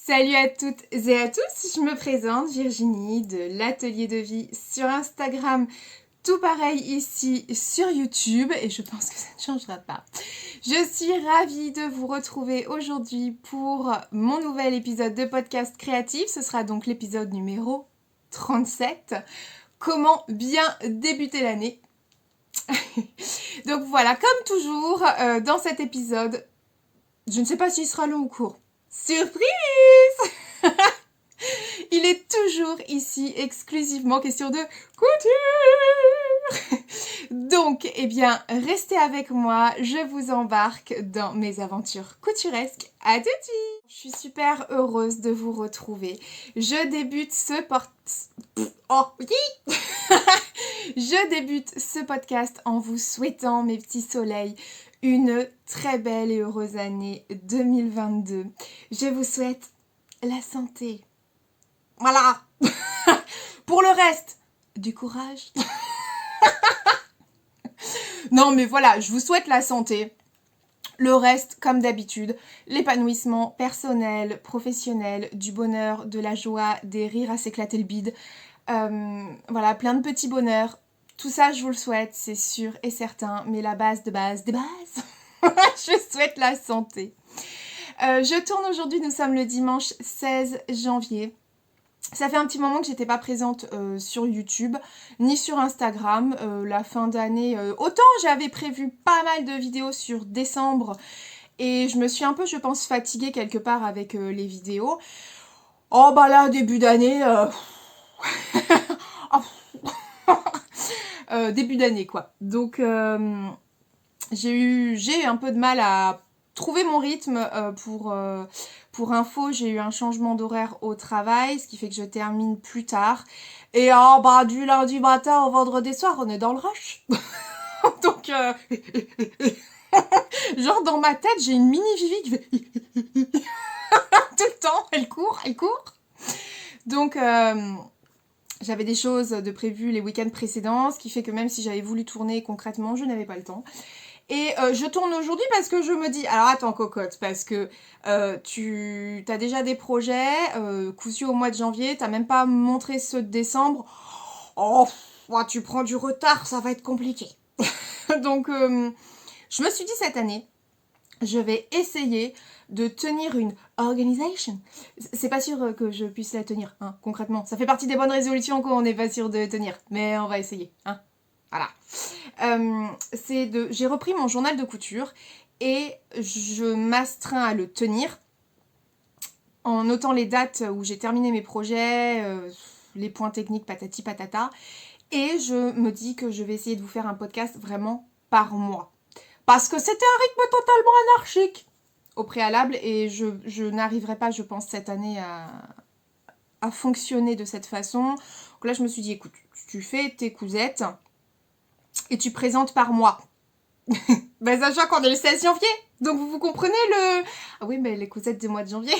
Salut à toutes et à tous, je me présente Virginie de l'Atelier de Vie sur Instagram, tout pareil ici sur YouTube et je pense que ça ne changera pas. Je suis ravie de vous retrouver aujourd'hui pour mon nouvel épisode de podcast créatif, ce sera donc l'épisode numéro 37, comment bien débuter l'année. Donc voilà, comme toujours, dans cet épisode, je ne sais pas s'il sera long ou court. Surprise! Il est toujours ici exclusivement question de couture. Donc, eh bien, restez avec moi, je vous embarque dans mes aventures couturesques. À tout de suite. Je suis super heureuse de vous retrouver. Je débute Je débute ce podcast en vous souhaitant, mes petits soleils, une très belle et heureuse année 2022. Je vous souhaite la santé. Voilà. Pour le reste, du courage. Non, mais voilà, je vous souhaite la santé. Le reste, comme d'habitude, l'épanouissement personnel, professionnel, du bonheur, de la joie, des rires à s'éclater le bide. Voilà, plein de petits bonheurs. Tout ça, je vous le souhaite, c'est sûr et certain. Mais la base de base des bases, je souhaite la santé. Je tourne aujourd'hui, nous sommes le dimanche 16 janvier. Ça fait un petit moment que j'étais pas présente sur YouTube, ni sur Instagram. La fin d'année, autant j'avais prévu pas mal de vidéos sur décembre, et je me suis un peu, je pense, fatiguée quelque part avec les vidéos. Oh bah là, début d'année... début d'année quoi. Donc j'ai un peu de mal à trouver mon rythme. Pour info, j'ai eu un changement d'horaire au travail, ce qui fait que je termine plus tard. Et du lundi matin au vendredi soir, on est dans le rush. Donc genre dans ma tête, j'ai une mini Vivi qui fait tout le temps, elle court. Donc j'avais des choses de prévues les week-ends précédents, ce qui fait que même si j'avais voulu tourner concrètement, je n'avais pas le temps. Et je tourne aujourd'hui parce que je me dis, alors attends cocotte, parce que tu as déjà des projets, coup sûr au mois de janvier, t'as même pas montré ceux de décembre. Oh, tu prends du retard, ça va être compliqué. Donc je me suis dit cette année, je vais essayer de tenir une organisation. C'est pas sûr que je puisse la tenir, hein, concrètement. Ça fait partie des bonnes résolutions qu'on n'est pas sûr de tenir, mais on va essayer, hein. Voilà. J'ai repris mon journal de couture et je m'astreins à le tenir en notant les dates où j'ai terminé mes projets, les points techniques patati patata, et je me dis que je vais essayer de vous faire un podcast vraiment par mois. Parce que c'était un rythme totalement anarchique au préalable et je n'arriverai pas, je pense, cette année à fonctionner de cette façon. Donc là, je me suis dit, écoute, tu fais tes cousettes et tu présentes par mois. Ben, sachant qu'on est le 16 janvier, donc vous comprenez le... Ah oui, mais les cousettes du mois de janvier.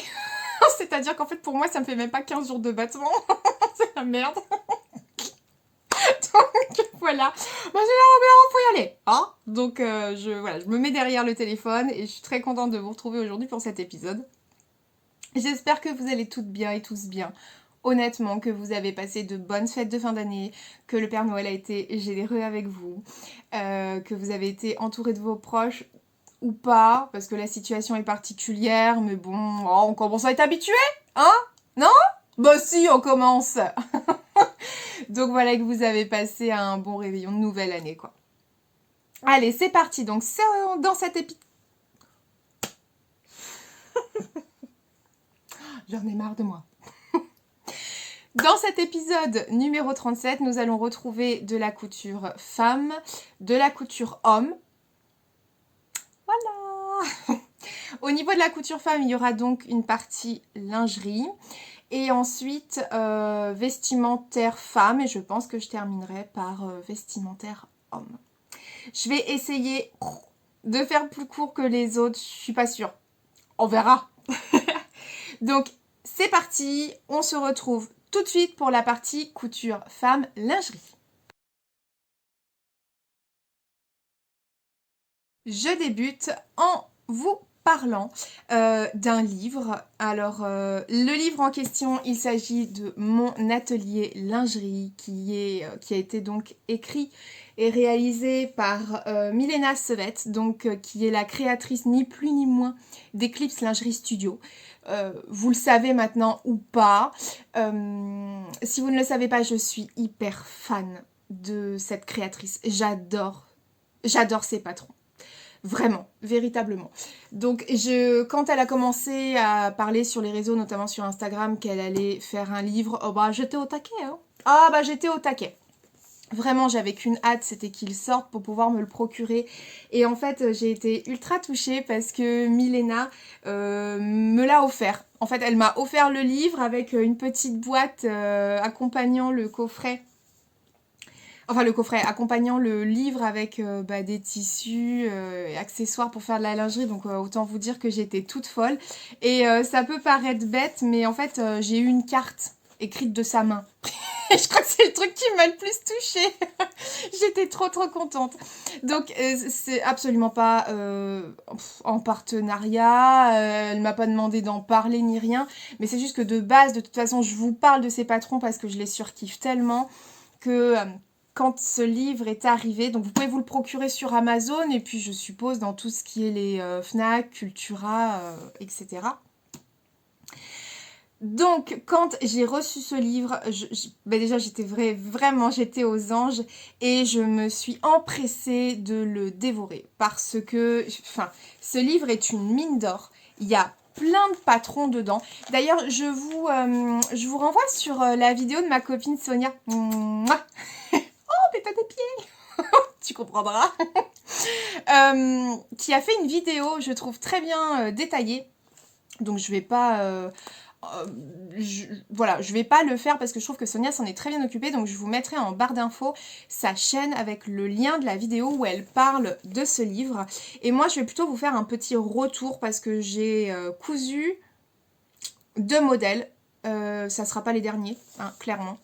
C'est-à-dire qu'en fait, pour moi, ça me fait même pas 15 jours de battement. C'est la merde. Donc, voilà. Moi, j'ai l'air, faut y aller. Hein, donc, je me mets derrière le téléphone et je suis très contente de vous retrouver aujourd'hui pour cet épisode. J'espère que vous allez toutes bien et tous bien. Honnêtement, que vous avez passé de bonnes fêtes de fin d'année, que le Père Noël a été généreux avec vous, que vous avez été entouré de vos proches ou pas, parce que la situation est particulière, mais bon, on commence à être habitué, hein? Non? Bah si, on commence. Donc voilà, que vous avez passé un bon réveillon de nouvelle année, quoi. Allez, c'est parti. Donc dans cet épisode... J'en ai marre de moi. Dans cet épisode numéro 37, nous allons retrouver de la couture femme, de la couture homme. Voilà. Au niveau de la couture femme, il y aura donc une partie lingerie et ensuite vestimentaire femme, et je pense que je terminerai par vestimentaire homme. Je vais essayer de faire plus court que les autres, je suis pas sûre. On verra. Donc c'est parti, on se retrouve tout de suite pour la partie couture femme lingerie. Je débute en vous parlant d'un livre. Alors, le livre en question, il s'agit de Mon atelier lingerie qui a été donc écrit et réalisé par Milena Sevet, donc qui est la créatrice ni plus ni moins d'Eclipse Lingerie Studio. Vous le savez maintenant ou pas. Si vous ne le savez pas, je suis hyper fan de cette créatrice. J'adore ses patrons. Vraiment, véritablement. Donc, quand elle a commencé à parler sur les réseaux, notamment sur Instagram, qu'elle allait faire un livre, oh bah j'étais au taquet, hein. Ah bah j'étais au taquet. Vraiment, j'avais qu'une hâte, c'était qu'il sorte pour pouvoir me le procurer. Et en fait, j'ai été ultra touchée parce que Milena me l'a offert. En fait, elle m'a offert le livre avec une petite boîte accompagnant le coffret. Enfin, le coffret accompagnant le livre avec des tissus et accessoires pour faire de la lingerie. Donc, autant vous dire que j'étais toute folle. Et ça peut paraître bête, mais en fait, j'ai eu une carte écrite de sa main. Et je crois que c'est le truc qui m'a le plus touchée. J'étais trop contente. Donc c'est absolument pas en partenariat. Elle m'a pas demandé d'en parler ni rien. Mais c'est juste que de base, de toute façon, je vous parle de ces patrons parce que je les surkiffe tellement que quand ce livre est arrivé, donc vous pouvez vous le procurer sur Amazon et puis je suppose dans tout ce qui est les Fnac, Cultura, etc. Donc, quand j'ai reçu ce livre, déjà j'étais aux anges et je me suis empressée de le dévorer parce que, ce livre est une mine d'or. Il y a plein de patrons dedans. D'ailleurs, je vous renvoie sur la vidéo de ma copine Sonia. Mouah. Oh, mais t'as des pieds. Tu comprendras. Qui a fait une vidéo, je trouve très bien détaillée. Donc, je vais pas... je vais pas le faire parce que je trouve que Sonia s'en est très bien occupée, donc je vous mettrai en barre d'infos sa chaîne avec le lien de la vidéo où elle parle de ce livre. Et moi je vais plutôt vous faire un petit retour parce que j'ai cousu 2 modèles, ça sera pas les derniers, hein, clairement.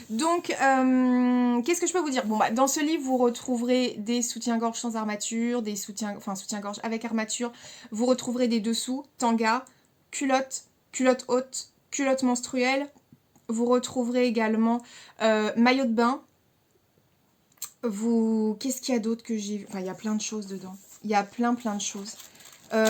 Donc, qu'est-ce que je peux vous dire? Bon, dans ce livre, vous retrouverez des soutiens-gorge sans armature, des soutiens-gorge avec armature. Vous retrouverez des dessous, tanga, culotte haute, culotte menstruelle. Vous retrouverez également maillot de bain. Qu'est-ce qu'il y a d'autre que j'ai vu? Enfin, il y a plein de choses dedans. Il y a plein de choses.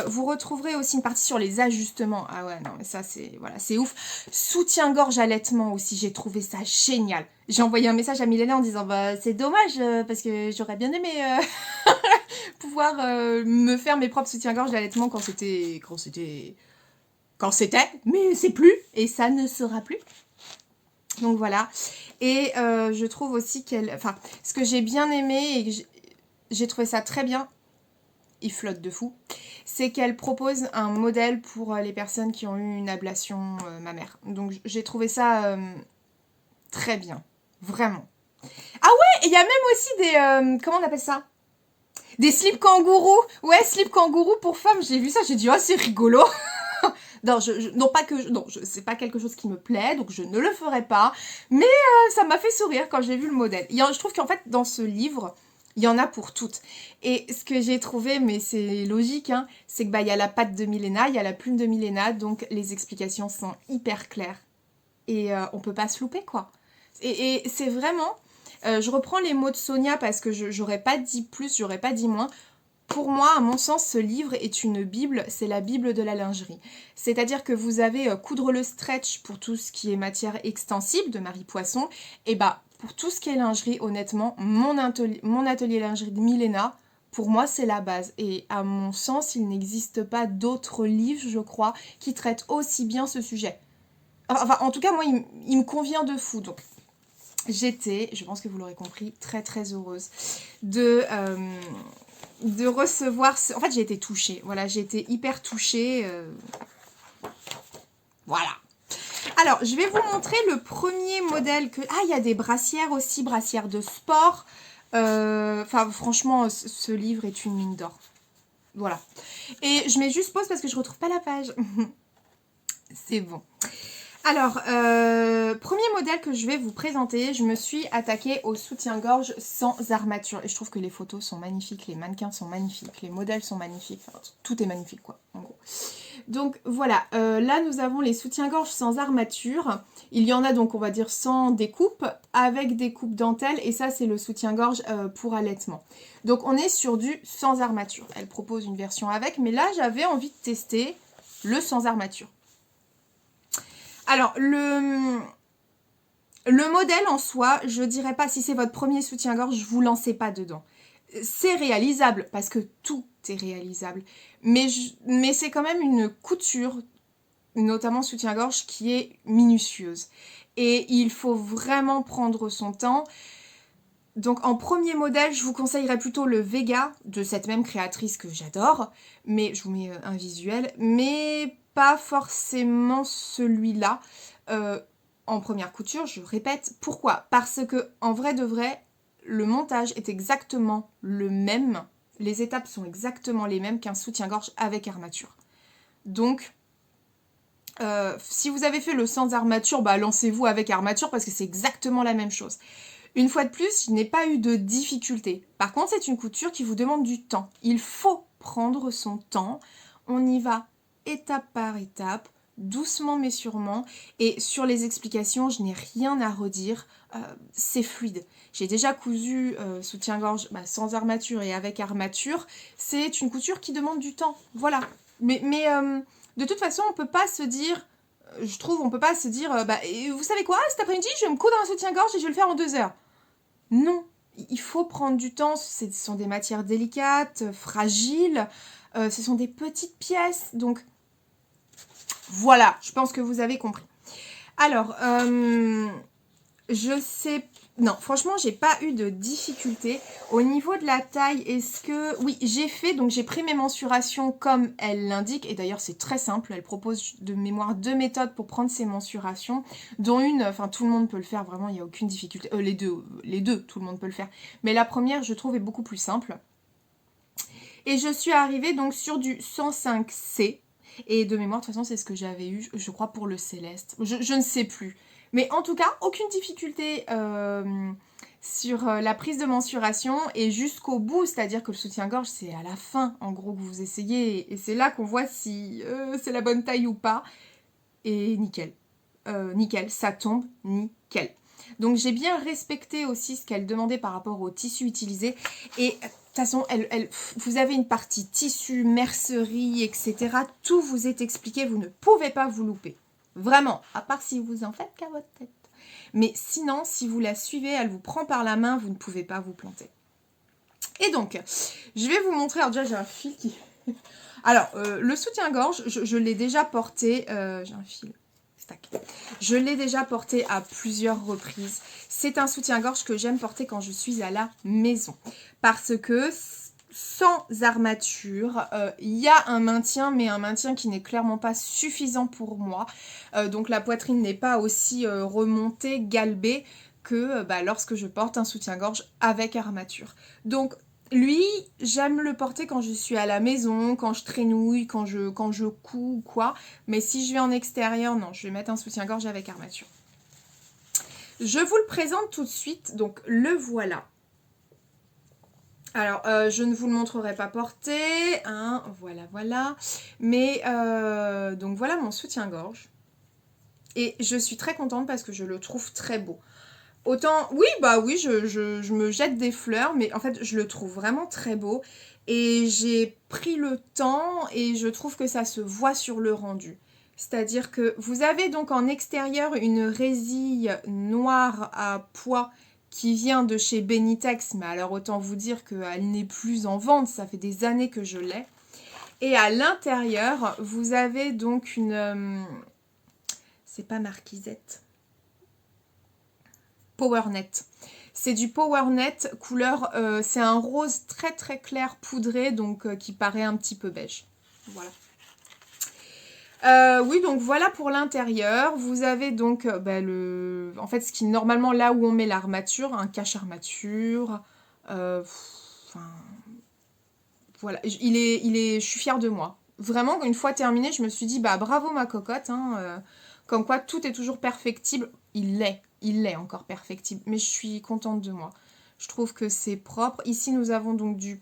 Vous retrouverez aussi une partie sur les ajustements. Ah ouais, non, mais ça, c'est ouf. Soutien-gorge allaitement aussi, j'ai trouvé ça génial. J'ai envoyé un message à Milena en disant, c'est dommage, parce que j'aurais bien aimé pouvoir me faire mes propres soutiens-gorge d'allaitement quand c'était, mais c'est plus, et ça ne sera plus. Donc voilà. Et je trouve aussi ce que j'ai bien aimé, et que j'ai trouvé ça très bien, il flotte de fou, c'est qu'elle propose un modèle pour les personnes qui ont eu une ablation mammaire. Donc j'ai trouvé ça très bien, vraiment. Ah ouais, il y a même aussi des, comment on appelle ça? Des slips kangourous. Ouais, slips kangourous pour femmes, j'ai vu ça, j'ai dit, oh c'est rigolo. Non, c'est pas quelque chose qui me plaît, donc je ne le ferai pas. Mais ça m'a fait sourire quand j'ai vu le modèle. Je trouve qu'en fait, dans ce livre, il y en a pour toutes. Et ce que j'ai trouvé, mais c'est logique, hein, c'est que il y a la patte de Milena, il y a la plume de Milena, donc les explications sont hyper claires. Et on peut pas se louper, quoi. Et c'est vraiment... je reprends les mots de Sonia parce que j'aurais pas dit plus, j'aurais pas dit moins. Pour moi, à mon sens, ce livre est une bible, c'est la bible de la lingerie. C'est-à-dire que vous avez Coudre le stretch pour tout ce qui est matière extensible de Marie Poisson, et pour tout ce qui est lingerie, honnêtement, mon atelier lingerie de Milena, pour moi, c'est la base. Et à mon sens, il n'existe pas d'autres livres, je crois, qui traitent aussi bien ce sujet. Enfin, en tout cas, moi, il me convient de fou. Donc, j'étais, je pense que vous l'aurez compris, très heureuse de recevoir... En fait, j'ai été touchée. Voilà, j'ai été hyper touchée. Voilà. Alors, je vais vous montrer le premier modèle que... Ah, il y a des brassières aussi, brassières de sport. Franchement, ce livre est une mine d'or. Voilà. Et je mets juste pause parce que je retrouve pas la page. C'est bon. Alors, premier modèle que je vais vous présenter, je me suis attaquée au soutien-gorge sans armature. Et je trouve que les photos sont magnifiques, les mannequins sont magnifiques, les modèles sont magnifiques. Enfin, tout est magnifique, quoi, en gros. Donc voilà, là nous avons les soutiens-gorge sans armature. Il y en a donc, on va dire, sans découpe, avec des coupes dentelles. Et ça, c'est le soutien-gorge pour allaitement. Donc on est sur du sans armature. Elle propose une version avec, mais là, j'avais envie de tester le sans armature. Alors, le modèle en soi, je dirais pas, si c'est votre premier soutien-gorge, vous lancez pas dedans. C'est réalisable, parce que tout est réalisable. Mais c'est quand même une couture, notamment soutien-gorge, qui est minutieuse. Et il faut vraiment prendre son temps. Donc en premier modèle, je vous conseillerais plutôt le Vega, de cette même créatrice que j'adore. Mais je vous mets un visuel. Mais pas forcément celui-là. En première couture, je répète. Pourquoi? Parce que en vrai de vrai, le montage est exactement le même. Les étapes sont exactement les mêmes qu'un soutien-gorge avec armature. Donc, si vous avez fait le sans armature, bah lancez-vous avec armature parce que c'est exactement la même chose. Une fois de plus, je n'ai pas eu de difficulté. Par contre, c'est une couture qui vous demande du temps. Il faut prendre son temps. On y va étape par étape, doucement mais sûrement. Et sur les explications, je n'ai rien à redire. C'est fluide. J'ai déjà cousu soutien-gorge sans armature et avec armature. C'est une couture qui demande du temps. Voilà. Mais de toute façon, on peut pas se dire... Je trouve, on peut pas se dire, vous savez quoi, cet après-midi, je vais me coudre un soutien-gorge et je vais le faire en 2 heures. Non, il faut prendre du temps, ce sont des matières délicates, fragiles, ce sont des petites pièces, donc voilà, je pense que vous avez compris. Alors, je sais... Non, franchement, j'ai pas eu de difficulté. Au niveau de la taille, est-ce que... Oui, j'ai fait, donc j'ai pris mes mensurations comme elle l'indique. Et d'ailleurs, c'est très simple. Elle propose de mémoire 2 méthodes pour prendre ses mensurations. Dont une, enfin, tout le monde peut le faire, vraiment, il n'y a aucune difficulté. Les deux, tout le monde peut le faire. Mais la première, je trouve, est beaucoup plus simple. Et je suis arrivée donc sur du 105C. Et de mémoire, de toute façon, c'est ce que j'avais eu, je crois, pour le Céleste. Je ne sais plus. Mais en tout cas, aucune difficulté sur la prise de mensuration et jusqu'au bout. C'est-à-dire que le soutien-gorge, c'est à la fin, en gros, que vous essayez. Et c'est là qu'on voit si c'est la bonne taille ou pas. Et nickel. Nickel, ça tombe, nickel. Donc j'ai bien respecté aussi ce qu'elle demandait par rapport au tissu utilisé. Et de toute façon, vous avez une partie tissu, mercerie, etc. Tout vous est expliqué, vous ne pouvez pas vous louper. Vraiment, à part si vous en faites qu'à votre tête. Mais sinon, si vous la suivez, elle vous prend par la main, vous ne pouvez pas vous planter. Et donc, je vais vous montrer, alors déjà j'ai un fil qui... Alors, le soutien-gorge, je l'ai déjà porté, j'ai un fil... Je l'ai déjà porté à plusieurs reprises. C'est un soutien-gorge que j'aime porter quand je suis à la maison. Parce que sans armature, il y a un maintien, mais un maintien qui n'est clairement pas suffisant pour moi. Donc la poitrine n'est pas aussi remontée, galbée que lorsque je porte un soutien-gorge avec armature. Donc lui, j'aime le porter quand je suis à la maison, quand je traînouille, quand je couds ou quoi. Mais si je vais en extérieur, non, je vais mettre un soutien-gorge avec armature. Je vous le présente tout de suite, donc le voilà. Alors, je ne vous le montrerai pas porté, hein, voilà. Mais, donc voilà mon soutien-gorge. Et je suis très contente parce que je le trouve très beau. Autant, oui, je me jette des fleurs, mais en fait, je le trouve vraiment très beau. Et j'ai pris le temps et je trouve que ça se voit sur le rendu. C'est-à-dire que vous avez donc en extérieur une résille noire à pois qui vient de chez Benitex. Mais alors, autant vous dire qu'elle n'est plus en vente, ça fait des années que je l'ai. Et à l'intérieur, vous avez donc une... c'est pas marquisette. Powernet. C'est du Powernet couleur, c'est un rose très très clair poudré, donc qui paraît un petit peu beige. Voilà. Oui, donc voilà pour l'intérieur. Vous avez donc en fait, ce qui normalement là où on met l'armature, un cache-armature. Voilà, je suis fière de moi. Vraiment, une fois terminé, je me suis dit, bravo ma cocotte, hein, Comme quoi, tout est toujours perfectible. Il l'est encore perfectible. Mais je suis contente de moi. Je trouve que c'est propre. Ici, nous avons donc du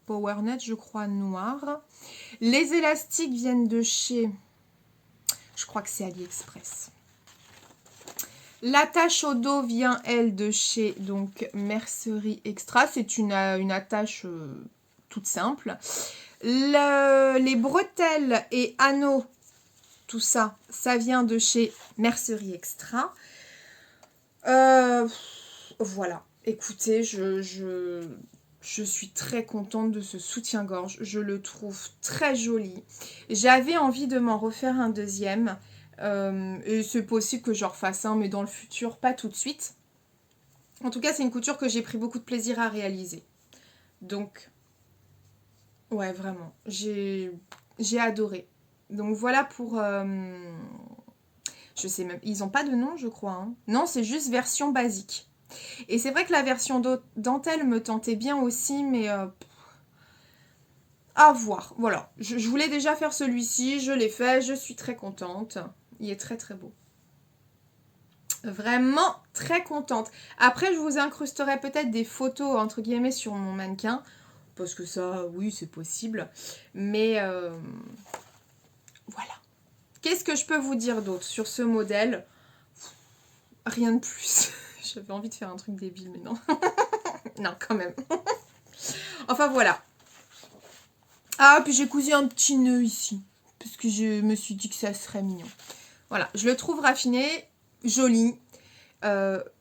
PowerNet, je crois, noir. Les élastiques viennent de chez... Je crois que c'est AliExpress. L'attache au dos vient, elle, de chez donc Mercerie Extra. C'est une attache toute simple. Les bretelles et anneaux, tout ça, ça vient de chez Mercerie Extra. Voilà. Écoutez, je suis très contente de ce soutien-gorge. Je le trouve très joli. J'avais envie de m'en refaire un deuxième. Et c'est possible que j'en refasse un, mais dans le futur, pas tout de suite. En tout cas, c'est une couture que j'ai pris beaucoup de plaisir à réaliser. Donc, ouais, vraiment, j'ai adoré. Donc voilà pour... je sais même, ils n'ont pas de nom, je crois. Hein. Non, c'est juste version basique. Et c'est vrai que la version dentelle me tentait bien aussi, mais... à voir, voilà. Je voulais déjà faire celui-ci, je l'ai fait, je suis très contente. Il est très très beau. Vraiment très contente. Après, je vous incrusterai peut-être des photos, entre guillemets, sur mon mannequin. Parce que ça, oui, c'est possible. Mais voilà. Qu'est-ce que je peux vous dire d'autre sur ce modèle? Rien de plus. J'avais envie de faire un truc débile, mais non. Non, quand même. Enfin, voilà. Ah, puis j'ai cousu un petit nœud ici. Parce que je me suis dit que ça serait mignon. Voilà, je le trouve raffiné, joli.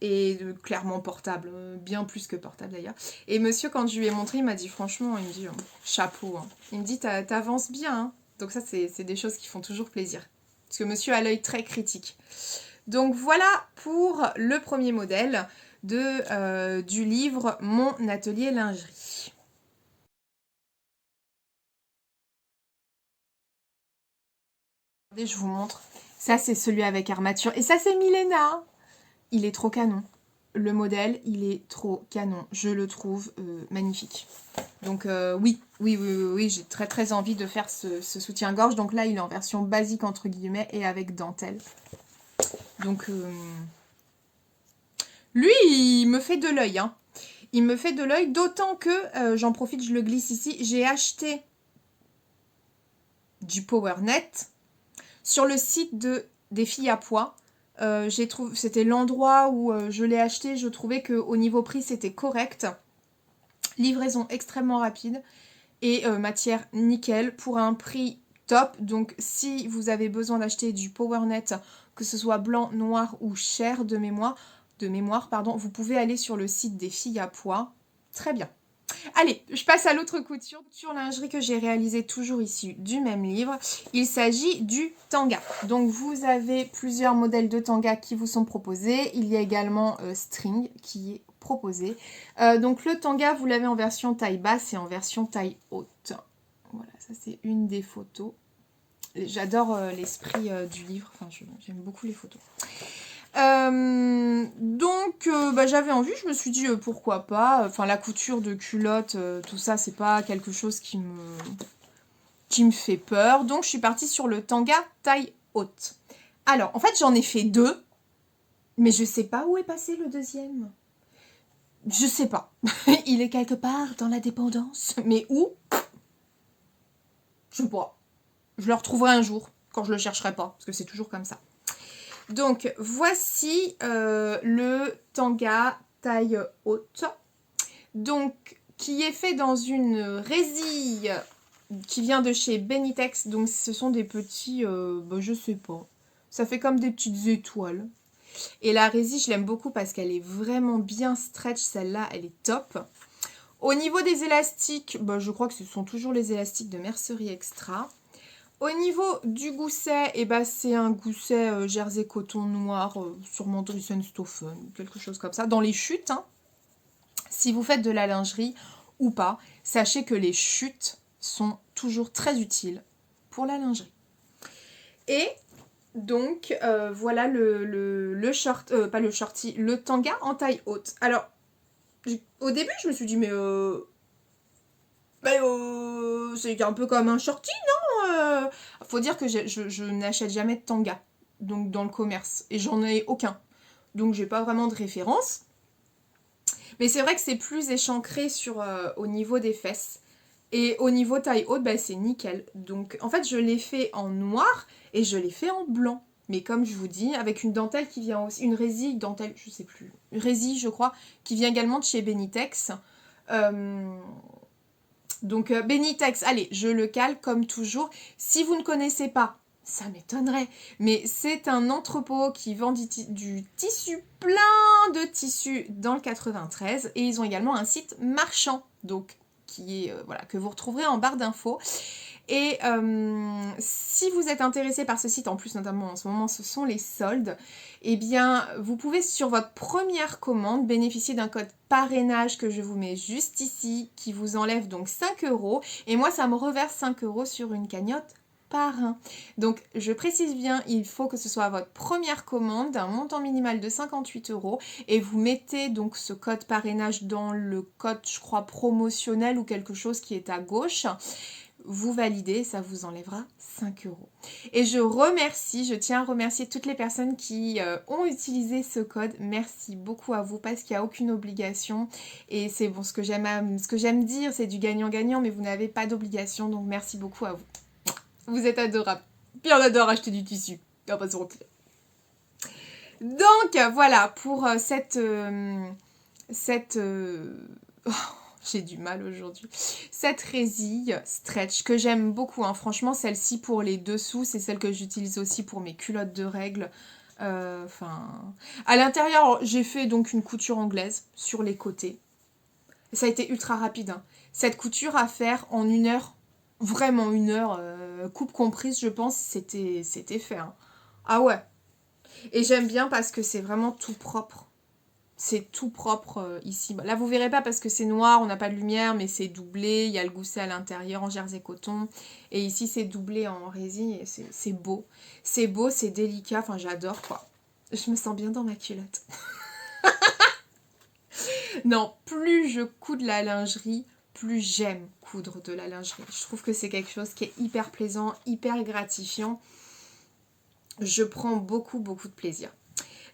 Et clairement portable, bien plus que portable d'ailleurs. Et monsieur, quand je lui ai montré, il m'a dit franchement, il me dit chapeau. Hein. Il me dit t'avances bien. Hein. Donc ça, c'est des choses qui font toujours plaisir. Parce que monsieur a l'œil très critique. Donc voilà pour le premier modèle du livre Mon atelier lingerie. Regardez, je vous montre. Ça, c'est celui avec armature. Et ça, c'est Milena. Il est trop canon. Le modèle, il est trop canon. Je le trouve magnifique. Donc oui, j'ai très très envie de faire ce soutien-gorge. Donc là, il est en version basique, entre guillemets, et avec dentelle. Donc lui, il me fait de l'œil. Hein. Il me fait de l'œil, d'autant que, j'en profite, je le glisse ici, j'ai acheté du PowerNet sur le site des filles à pois. C'était l'endroit où je l'ai acheté, je trouvais qu'au niveau prix c'était correct. Livraison extrêmement rapide et matière nickel pour un prix top. Donc si vous avez besoin d'acheter du PowerNet, que ce soit blanc, noir ou cher de mémoire, vous pouvez aller sur le site des filles à pois. Très bien. Allez, je passe à l'autre couture lingerie que j'ai réalisée toujours issue du même livre. Il s'agit du tanga. Donc vous avez plusieurs modèles de tanga qui vous sont proposés. Il y a également string qui est proposé. Donc le tanga, vous l'avez en version taille basse et en version taille haute. Voilà, ça c'est une des photos. J'adore l'esprit du livre. Enfin, j'aime beaucoup les photos. J'avais envie, je me suis dit pourquoi pas. Enfin, la couture de culotte, tout ça, c'est pas quelque chose qui me fait peur. Donc, je suis partie sur le tanga taille haute. Alors, en fait, j'en ai fait deux, mais je sais pas où est passé le deuxième. Je sais pas. Il est quelque part dans la dépendance. Mais où? Je sais pas. Je le retrouverai un jour, quand je le chercherai pas, parce que c'est toujours comme ça. Donc, voici le tanga taille haute. Donc, qui est fait dans une résille qui vient de chez Benitex. Donc, ce sont des petits, je sais pas. Ça fait comme des petites étoiles. Et la résille, je l'aime beaucoup parce qu'elle est vraiment bien stretch. Celle-là, elle est top. Au niveau des élastiques, je crois que ce sont toujours les élastiques de Mercerie Extra. Au niveau du gousset, c'est un gousset jersey coton noir, sûrement Driesenstoffen, quelque chose comme ça. Dans les chutes, hein, si vous faites de la lingerie ou pas, sachez que les chutes sont toujours très utiles pour la lingerie. Et donc, voilà le short, pas le shorty, le tanga en taille haute. Alors, au début, je me suis dit, mais c'est un peu comme un shorty, non? Faut dire que je n'achète jamais de tanga. donc dans le commerce. Et j'en ai aucun. Donc j'ai pas vraiment de référence. Mais c'est vrai que c'est plus échancré au niveau des fesses. Et au niveau taille haute, bah, c'est nickel. Donc en fait, je l'ai fait en noir et je l'ai fait en blanc. Mais comme je vous dis, avec une dentelle qui vient aussi, une résille dentelle, je sais plus, une résille je crois, qui vient également de chez Benitex. Donc Benitex, allez, je le cale comme toujours. Si vous ne connaissez pas, ça m'étonnerait, mais c'est un entrepôt qui vend du tissu, plein de tissus dans le 93, et ils ont également un site marchand, donc qui est voilà, que vous retrouverez en barre d'infos. Et si vous êtes intéressé par ce site, en plus notamment en ce moment ce sont les soldes, eh bien vous pouvez sur votre première commande bénéficier d'un code parrainage que je vous mets juste ici, qui vous enlève donc 5 €, et moi ça me reverse 5 € sur une cagnotte parrain. Donc je précise bien, il faut que ce soit votre première commande d'un montant minimal de 58 €, et vous mettez donc ce code parrainage dans le code, je crois, promotionnel ou quelque chose qui est à gauche. Vous validez, ça vous enlèvera 5 €. Et je tiens à remercier toutes les personnes qui ont utilisé ce code. Merci beaucoup à vous parce qu'il n'y a aucune obligation. Et c'est bon, ce que j'aime dire, c'est du gagnant-gagnant, mais vous n'avez pas d'obligation, donc merci beaucoup à vous. Vous êtes adorables. Puis on adore acheter du tissu. On va pas se mentir. Donc voilà, pour j'ai du mal aujourd'hui. Cette résille stretch que j'aime beaucoup, hein. Franchement, celle-ci pour les dessous, c'est celle que j'utilise aussi pour mes culottes de règles. À l'intérieur, j'ai fait donc une couture anglaise sur les côtés. Ça a été ultra rapide, hein. Cette couture à faire en 1 heure, vraiment 1 heure, coupe comprise, je pense, c'était fait, hein. Ah ouais. Et j'aime bien parce que c'est vraiment tout propre. C'est tout propre ici. Là, vous verrez pas parce que c'est noir, on n'a pas de lumière, mais c'est doublé. Il y a le gousset à l'intérieur en jersey coton. Et ici, c'est doublé en résine et c'est beau. C'est beau, c'est délicat. Enfin, j'adore, quoi. Je me sens bien dans ma culotte. Non, plus je couds de la lingerie, plus j'aime coudre de la lingerie. Je trouve que c'est quelque chose qui est hyper plaisant, hyper gratifiant. Je prends beaucoup, beaucoup de plaisir.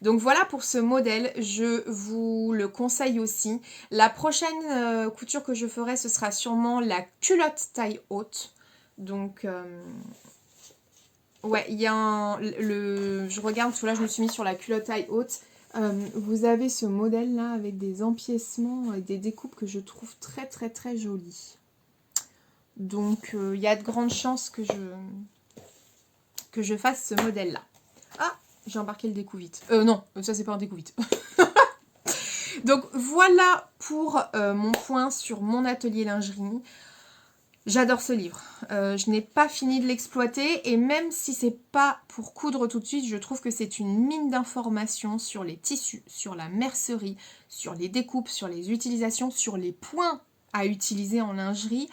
Donc voilà pour ce modèle, je vous le conseille aussi. La prochaine couture que je ferai, ce sera sûrement la culotte taille haute. Donc, ouais, il y a je regarde, parce que là je me suis mis sur la culotte taille haute. Vous avez ce modèle là avec des empiècements et des découpes que je trouve très très très jolies. Donc il y a de grandes chances que je fasse ce modèle là. Ah, j'ai embarqué le découp vite. Non, ça c'est pas un découp vite. Donc voilà pour mon point sur mon atelier lingerie. J'adore ce livre. Je n'ai pas fini de l'exploiter et même si c'est pas pour coudre tout de suite, je trouve que c'est une mine d'informations sur les tissus, sur la mercerie, sur les découpes, sur les utilisations, sur les points à utiliser en lingerie.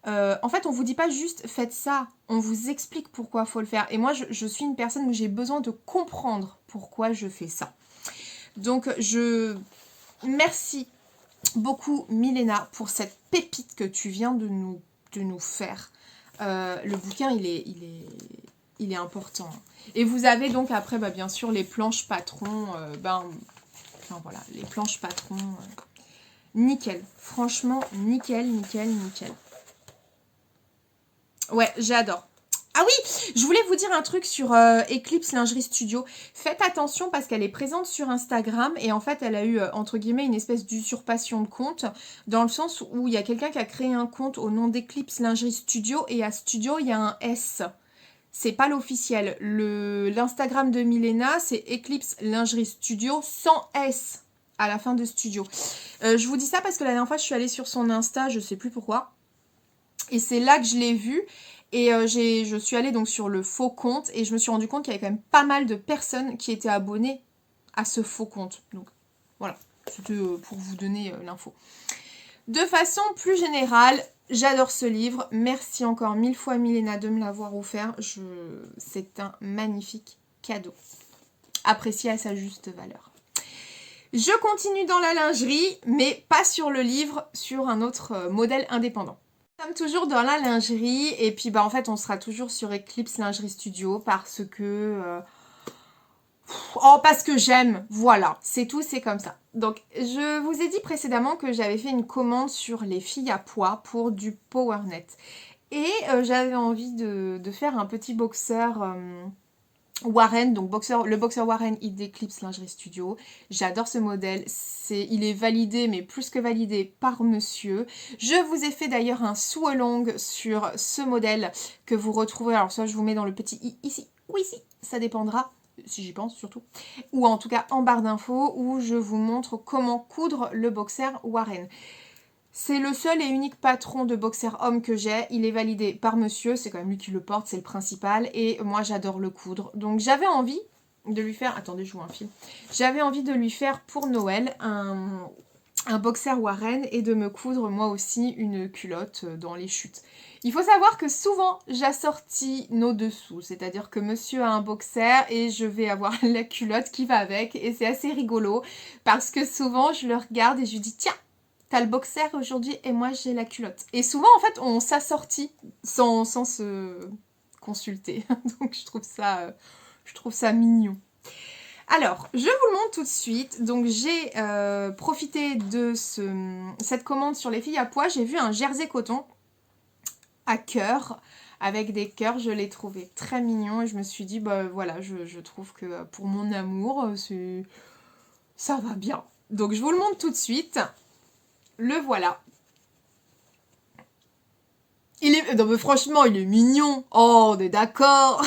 En fait, on vous dit pas juste faites ça, on vous explique pourquoi il faut le faire. Et moi, je suis une personne où j'ai besoin de comprendre pourquoi je fais ça. Donc, merci beaucoup Milena pour cette pépite que tu viens de nous faire. Le bouquin, il est important. Et vous avez donc après, bah, bien sûr, les planches patrons. Enfin voilà, les planches patrons. Nickel. Franchement, nickel, nickel, nickel. Ouais, j'adore. Ah oui, je voulais vous dire un truc sur Eclipse Lingerie Studio. Faites attention parce qu'elle est présente sur Instagram et en fait, elle a eu, entre guillemets, une espèce d'usurpation de compte dans le sens où il y a quelqu'un qui a créé un compte au nom d'Eclipse Lingerie Studio et à Studio, il y a un S. C'est pas l'officiel. L'Instagram de Milena, c'est Eclipse Lingerie Studio sans S à la fin de Studio. Je vous dis ça parce que la dernière fois, je suis allée sur son Insta, je sais plus pourquoi. Et c'est là que je l'ai vue. Et je suis allée donc sur le faux compte et je me suis rendu compte qu'il y avait quand même pas mal de personnes qui étaient abonnées à ce faux compte. Donc voilà, c'était pour vous donner l'info. De façon plus générale, j'adore ce livre. Merci encore 1000 fois Milena de me l'avoir offert. C'est un magnifique cadeau. Apprécié à sa juste valeur. Je continue dans la lingerie, mais pas sur le livre, sur un autre modèle indépendant. Nous sommes toujours dans la lingerie et puis bah en fait on sera toujours sur Eclipse Lingerie Studio parce que Oh, parce que j'aime, voilà, c'est tout, c'est comme ça. Donc, je vous ai dit précédemment que j'avais fait une commande sur les filles à pois pour du PowerNet. Et j'avais envie de faire un petit boxeur Warren, donc le boxeur Warren Hit Eclipse Lingerie Studio. J'adore ce modèle, il est validé, mais plus que validé par monsieur. Je vous ai fait d'ailleurs un sew-along sur ce modèle que vous retrouverez, alors soit je vous mets dans le petit i ici, ou ici, ça dépendra, si j'y pense surtout, ou en tout cas en barre d'infos, où je vous montre comment coudre le boxer Warren. C'est le seul et unique patron de boxer homme que j'ai. Il est validé par monsieur, c'est quand même lui qui le porte, c'est le principal. Et moi, j'adore le coudre. Donc, j'avais envie de lui faire... Attendez, je joue un film. J'avais envie de lui faire pour Noël un boxer Warren et de me coudre moi aussi une culotte dans les chutes. Il faut savoir que souvent, j'assortis nos dessous. C'est-à-dire que monsieur a un boxer et je vais avoir la culotte qui va avec. Et c'est assez rigolo parce que souvent, je le regarde et je lui dis « Tiens, t'as le boxer aujourd'hui et moi j'ai la culotte. » Et souvent en fait on s'assortit sans se consulter. Donc je trouve ça mignon. Alors, je vous le montre tout de suite. Donc j'ai profité de cette commande sur les filles à pois. J'ai vu un jersey coton à cœur avec des cœurs. Je l'ai trouvé très mignon et je me suis dit, bah voilà, je trouve que pour mon amour, ça va bien. Donc je vous le montre tout de suite. Le voilà. Non mais franchement, il est mignon. Oh, on est d'accord.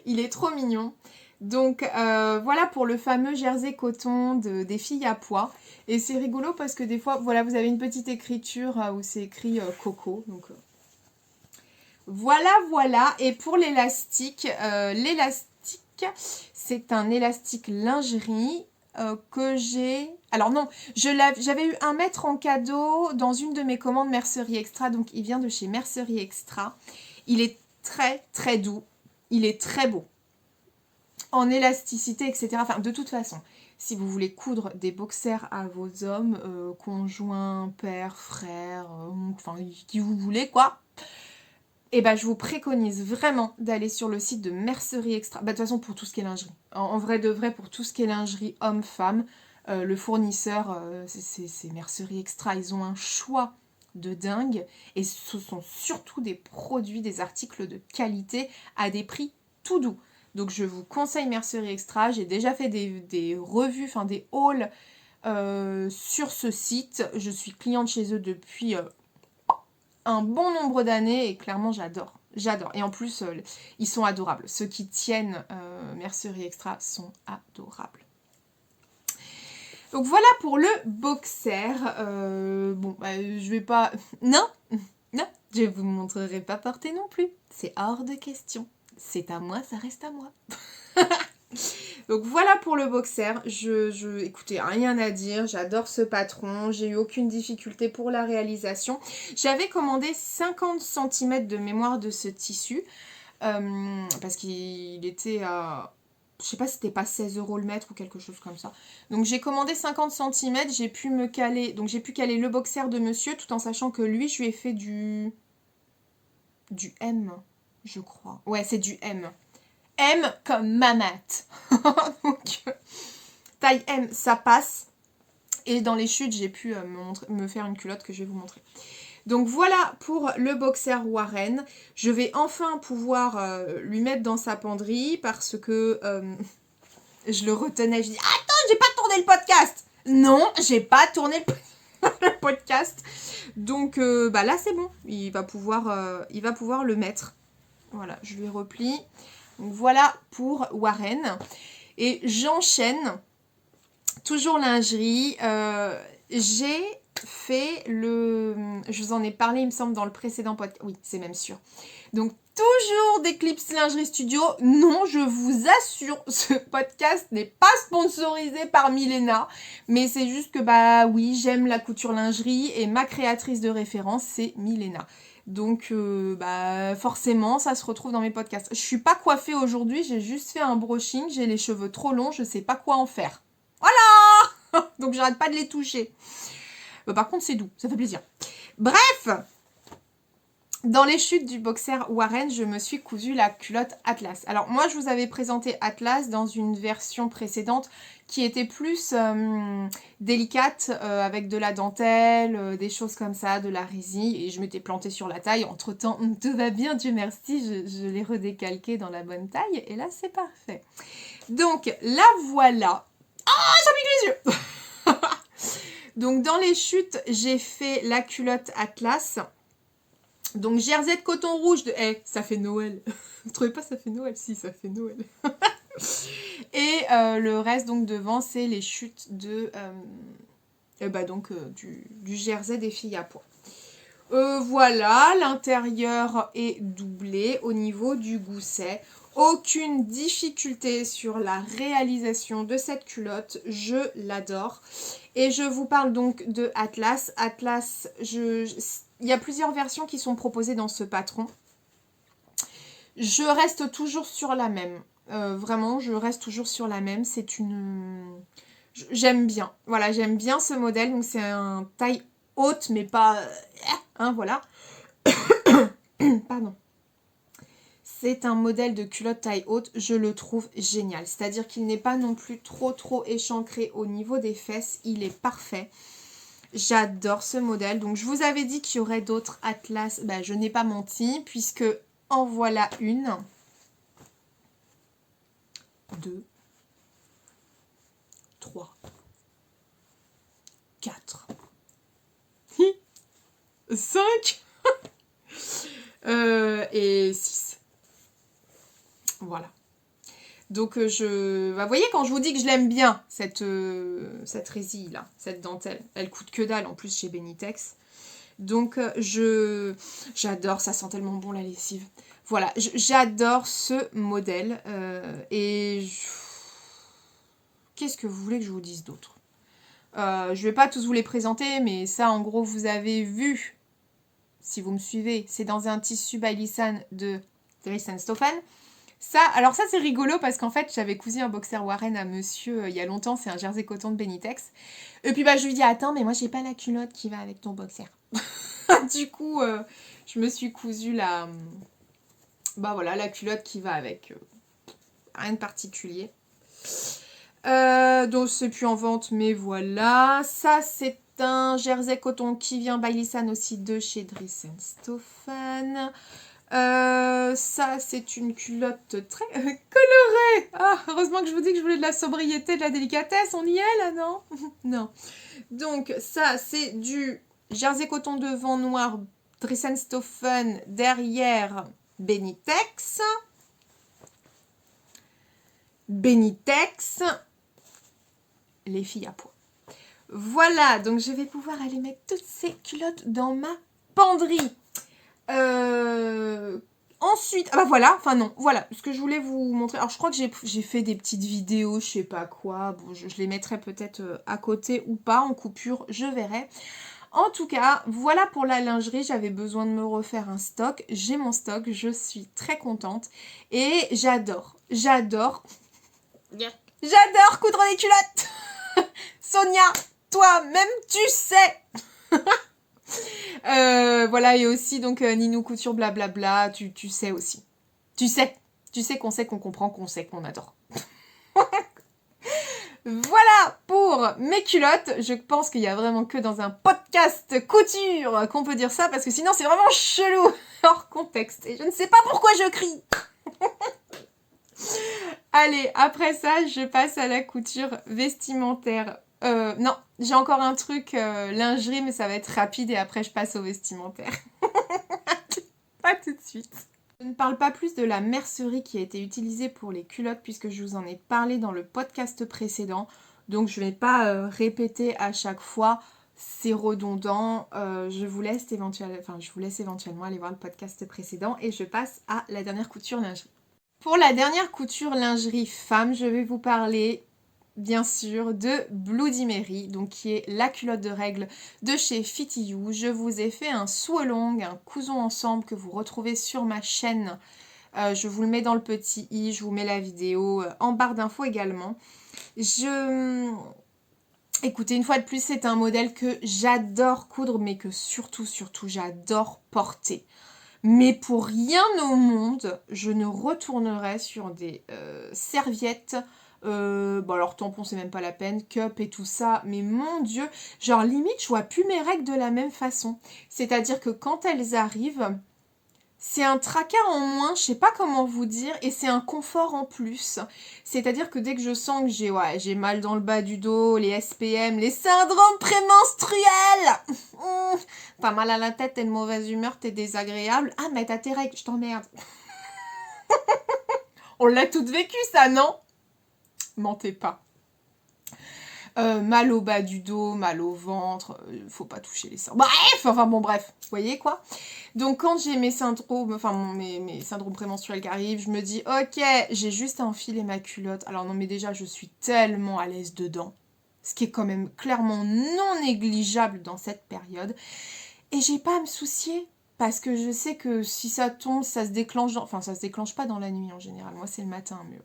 Il est trop mignon. Donc voilà pour le fameux jersey coton des filles à pois. Et c'est rigolo parce que des fois, voilà, vous avez une petite écriture où c'est écrit Coco. Donc voilà. Et pour l'élastique, c'est un élastique lingerie que j'ai... Alors non, j'avais eu un mètre en cadeau dans une de mes commandes Mercerie Extra. Donc il vient de chez Mercerie Extra. Il est très très doux. Il est très beau. En élasticité, etc. Enfin, de toute façon, si vous voulez coudre des boxers à vos hommes, conjoints, pères, frères, enfin, qui vous voulez, quoi, et ben, je vous préconise vraiment d'aller sur le site de Mercerie Extra. Bah, de toute façon, pour tout ce qui est lingerie. En vrai de vrai, pour tout ce qui est lingerie homme-femme, le fournisseur, c'est Mercerie Extra. Ils ont un choix de dingue. Et ce sont surtout des produits, des articles de qualité à des prix tout doux. Donc je vous conseille Mercerie Extra. J'ai déjà fait des revues, enfin des hauls sur ce site. Je suis cliente chez eux depuis un bon nombre d'années et clairement j'adore. J'adore. Et en plus, ils sont adorables. Ceux qui tiennent Mercerie Extra sont adorables. Donc voilà pour le boxer. Bon, bah, je vais pas... Non, je vous montrerai pas porter non plus. C'est hors de question. C'est à moi, ça reste à moi. Donc voilà pour le boxer. Écoutez, rien à dire. J'adore ce patron. J'ai eu aucune difficulté pour la réalisation. J'avais commandé 50 cm de mémoire de ce tissu. Parce qu'il était à... Je sais pas si c'était pas 16 € le mètre ou quelque chose comme ça. Donc j'ai commandé 50 cm. J'ai pu me caler... Donc j'ai pu caler le boxer de monsieur tout en sachant que lui, je lui ai fait du M, je crois. Ouais, c'est du M. M comme mamat. Donc, taille M, ça passe. Et dans les chutes, j'ai pu me faire une culotte que je vais vous montrer. Donc voilà pour le boxer Warren. Je vais enfin pouvoir lui mettre dans sa penderie parce que je le retenais. Je dis attends, j'ai pas tourné le podcast. Non, j'ai pas tourné le podcast. Donc bah là c'est bon. Il va pouvoir le mettre. Voilà, je lui replie. Donc voilà pour Warren. Et j'enchaîne. Toujours lingerie. J'ai fait je vous en ai parlé, il me semble, dans le précédent podcast. Oui, c'est même sûr. Donc, toujours d'Eclipse Lingerie Studio. Non, je vous assure, ce podcast n'est pas sponsorisé par Milena. Mais c'est juste que, bah oui, j'aime la couture lingerie et ma créatrice de référence, c'est Milena. Donc, bah forcément, ça se retrouve dans mes podcasts. Je suis pas coiffée aujourd'hui, j'ai juste fait un brushing. J'ai les cheveux trop longs, je sais pas quoi en faire. Voilà. Donc, j'arrête pas de les toucher. Par contre, c'est doux, ça fait plaisir. Bref, Dans les chutes du boxer Warren, je me suis cousu la culotte Atlas. Alors moi, je vous avais présenté Atlas dans une version précédente qui était plus délicate, avec de la dentelle, des choses comme ça, de la résille, et je m'étais plantée sur la taille. Entre-temps, tout va bien, Dieu merci, je l'ai redécalqué dans la bonne taille, et là, c'est parfait. Donc, la voilà. Ah, ça pique les yeux. Donc, dans les chutes, j'ai fait la culotte Atlas. Donc, jersey de coton rouge de... ça fait Noël. Vous trouvez pas ça fait Noël? Si, ça fait Noël. Et le reste, donc, devant, c'est les chutes de... du jersey des filles à pois. Voilà, l'intérieur est doublé au niveau du gousset. Aucune difficulté sur la réalisation de cette culotte, je l'adore. Et je vous parle donc de Atlas. Atlas, il y a plusieurs versions qui sont proposées dans ce patron. Je reste toujours sur la même. Vraiment, je reste toujours sur la même. C'est une... J'aime bien. Voilà, j'aime bien ce modèle. Donc c'est un taille haute, mais pas... Hein, voilà. Pardon. C'est un modèle de culotte taille haute, je le trouve génial. C'est-à-dire qu'il n'est pas non plus trop échancré au niveau des fesses. Il est parfait. J'adore ce modèle. Donc je vous avais dit qu'il y aurait d'autres Atlas. Ben, je n'ai pas menti puisque en voilà une. 2, 3, 4, 5 et 6. Voilà. Donc vous voyez, quand je vous dis que je l'aime bien, cette résille là, cette dentelle, elle coûte que dalle en plus chez Benitex. Donc j'adore, ça sent tellement bon la lessive. Voilà, j'adore ce modèle. Qu'est-ce que vous voulez que je vous dise d'autre? Je vais pas tous vous les présenter, mais ça en gros vous avez vu, si vous me suivez, c'est dans un tissu by Lisan de Dries & Stoffen. Ça, alors ça c'est rigolo parce qu'en fait j'avais cousu un boxer Warren à monsieur il y a longtemps, c'est un jersey coton de Benitex. Et puis bah je lui dis attends mais moi j'ai pas la culotte qui va avec ton boxer. Du coup je me suis cousu la culotte qui va avec. Rien de particulier. Donc c'est plus en vente mais voilà. Ça c'est un jersey coton qui vient by Lisan aussi de chez Dries & Stoffen. Ça, c'est une culotte très colorée. Ah, heureusement que je vous dis que je voulais de la sobriété, de la délicatesse. On y est là, non? Non. Donc, ça, c'est du jersey coton devant noir, Dries & Stoffen, derrière Benitex. Benitex. Les filles à pois. Voilà, donc je vais pouvoir aller mettre toutes ces culottes dans ma penderie. Ensuite, ah bah voilà, enfin non, voilà ce que je voulais vous montrer. Alors je crois que j'ai fait des petites vidéos, je sais pas quoi, bon, je les mettrai peut-être à côté ou pas, en coupure, je verrai. En tout cas, voilà pour la lingerie, j'avais besoin de me refaire un stock, j'ai mon stock, je suis très contente et j'adore coudre des culottes. Sonia, toi-même tu sais. Voilà, et aussi donc Ninou Couture, blablabla, tu sais aussi. Tu sais qu'on comprend, qu'on sait, qu'on adore. Voilà pour mes culottes. Je pense qu'il y a vraiment que dans un podcast couture qu'on peut dire ça, parce que sinon c'est vraiment chelou, hors contexte. Et je ne sais pas pourquoi je crie. Allez, après ça, je passe à la couture vestimentaire. Non, j'ai encore un truc lingerie, mais ça va être rapide et après je passe au vestimentaire. Pas tout de suite. Je ne parle pas plus de la mercerie qui a été utilisée pour les culottes puisque je vous en ai parlé dans le podcast précédent. Donc je ne vais pas répéter à chaque fois, c'est redondant. Je vous laisse éventuellement aller voir le podcast précédent et je passe à la dernière couture lingerie. Pour la dernière couture lingerie femme, je vais vous parler bien sûr de Bloody Mary, donc qui est la culotte de règle de chez Fitty You. Je vous ai fait un sew-along, un cousons ensemble que vous retrouvez sur ma chaîne. Je vous le mets dans le petit i, je vous mets la vidéo en barre d'infos également. Écoutez, une fois de plus, c'est un modèle que j'adore coudre, mais que surtout, j'adore porter. Mais pour rien au monde, je ne retournerai sur des serviettes. Bon alors tampon c'est même pas la peine, cup et tout ça, mais mon Dieu, genre limite je vois plus mes règles de la même façon. C'est-à-dire que quand elles arrivent, c'est un tracas en moins, je sais pas comment vous dire, et c'est un confort en plus. C'est-à-dire que dès que je sens que j'ai mal dans le bas du dos, les SPM, les syndromes prémenstruels, t'as mal à la tête, t'es de mauvaise humeur, t'es désagréable. Ah mais t'as tes règles, je t'emmerde. On l'a toutes vécu ça, non? Mentez pas. Mal au bas du dos, mal au ventre, faut pas toucher les seins. Bref, enfin bon bref, vous voyez quoi? Donc quand j'ai mes syndromes, enfin mes syndromes prémenstruels qui arrivent, je me dis ok, j'ai juste à enfiler ma culotte. Alors non mais déjà je suis tellement à l'aise dedans, ce qui est quand même clairement non négligeable dans cette période. Et j'ai pas à me soucier, parce que je sais que si ça tombe, ça se déclenche, enfin ça se déclenche pas dans la nuit en général, moi c'est le matin, mais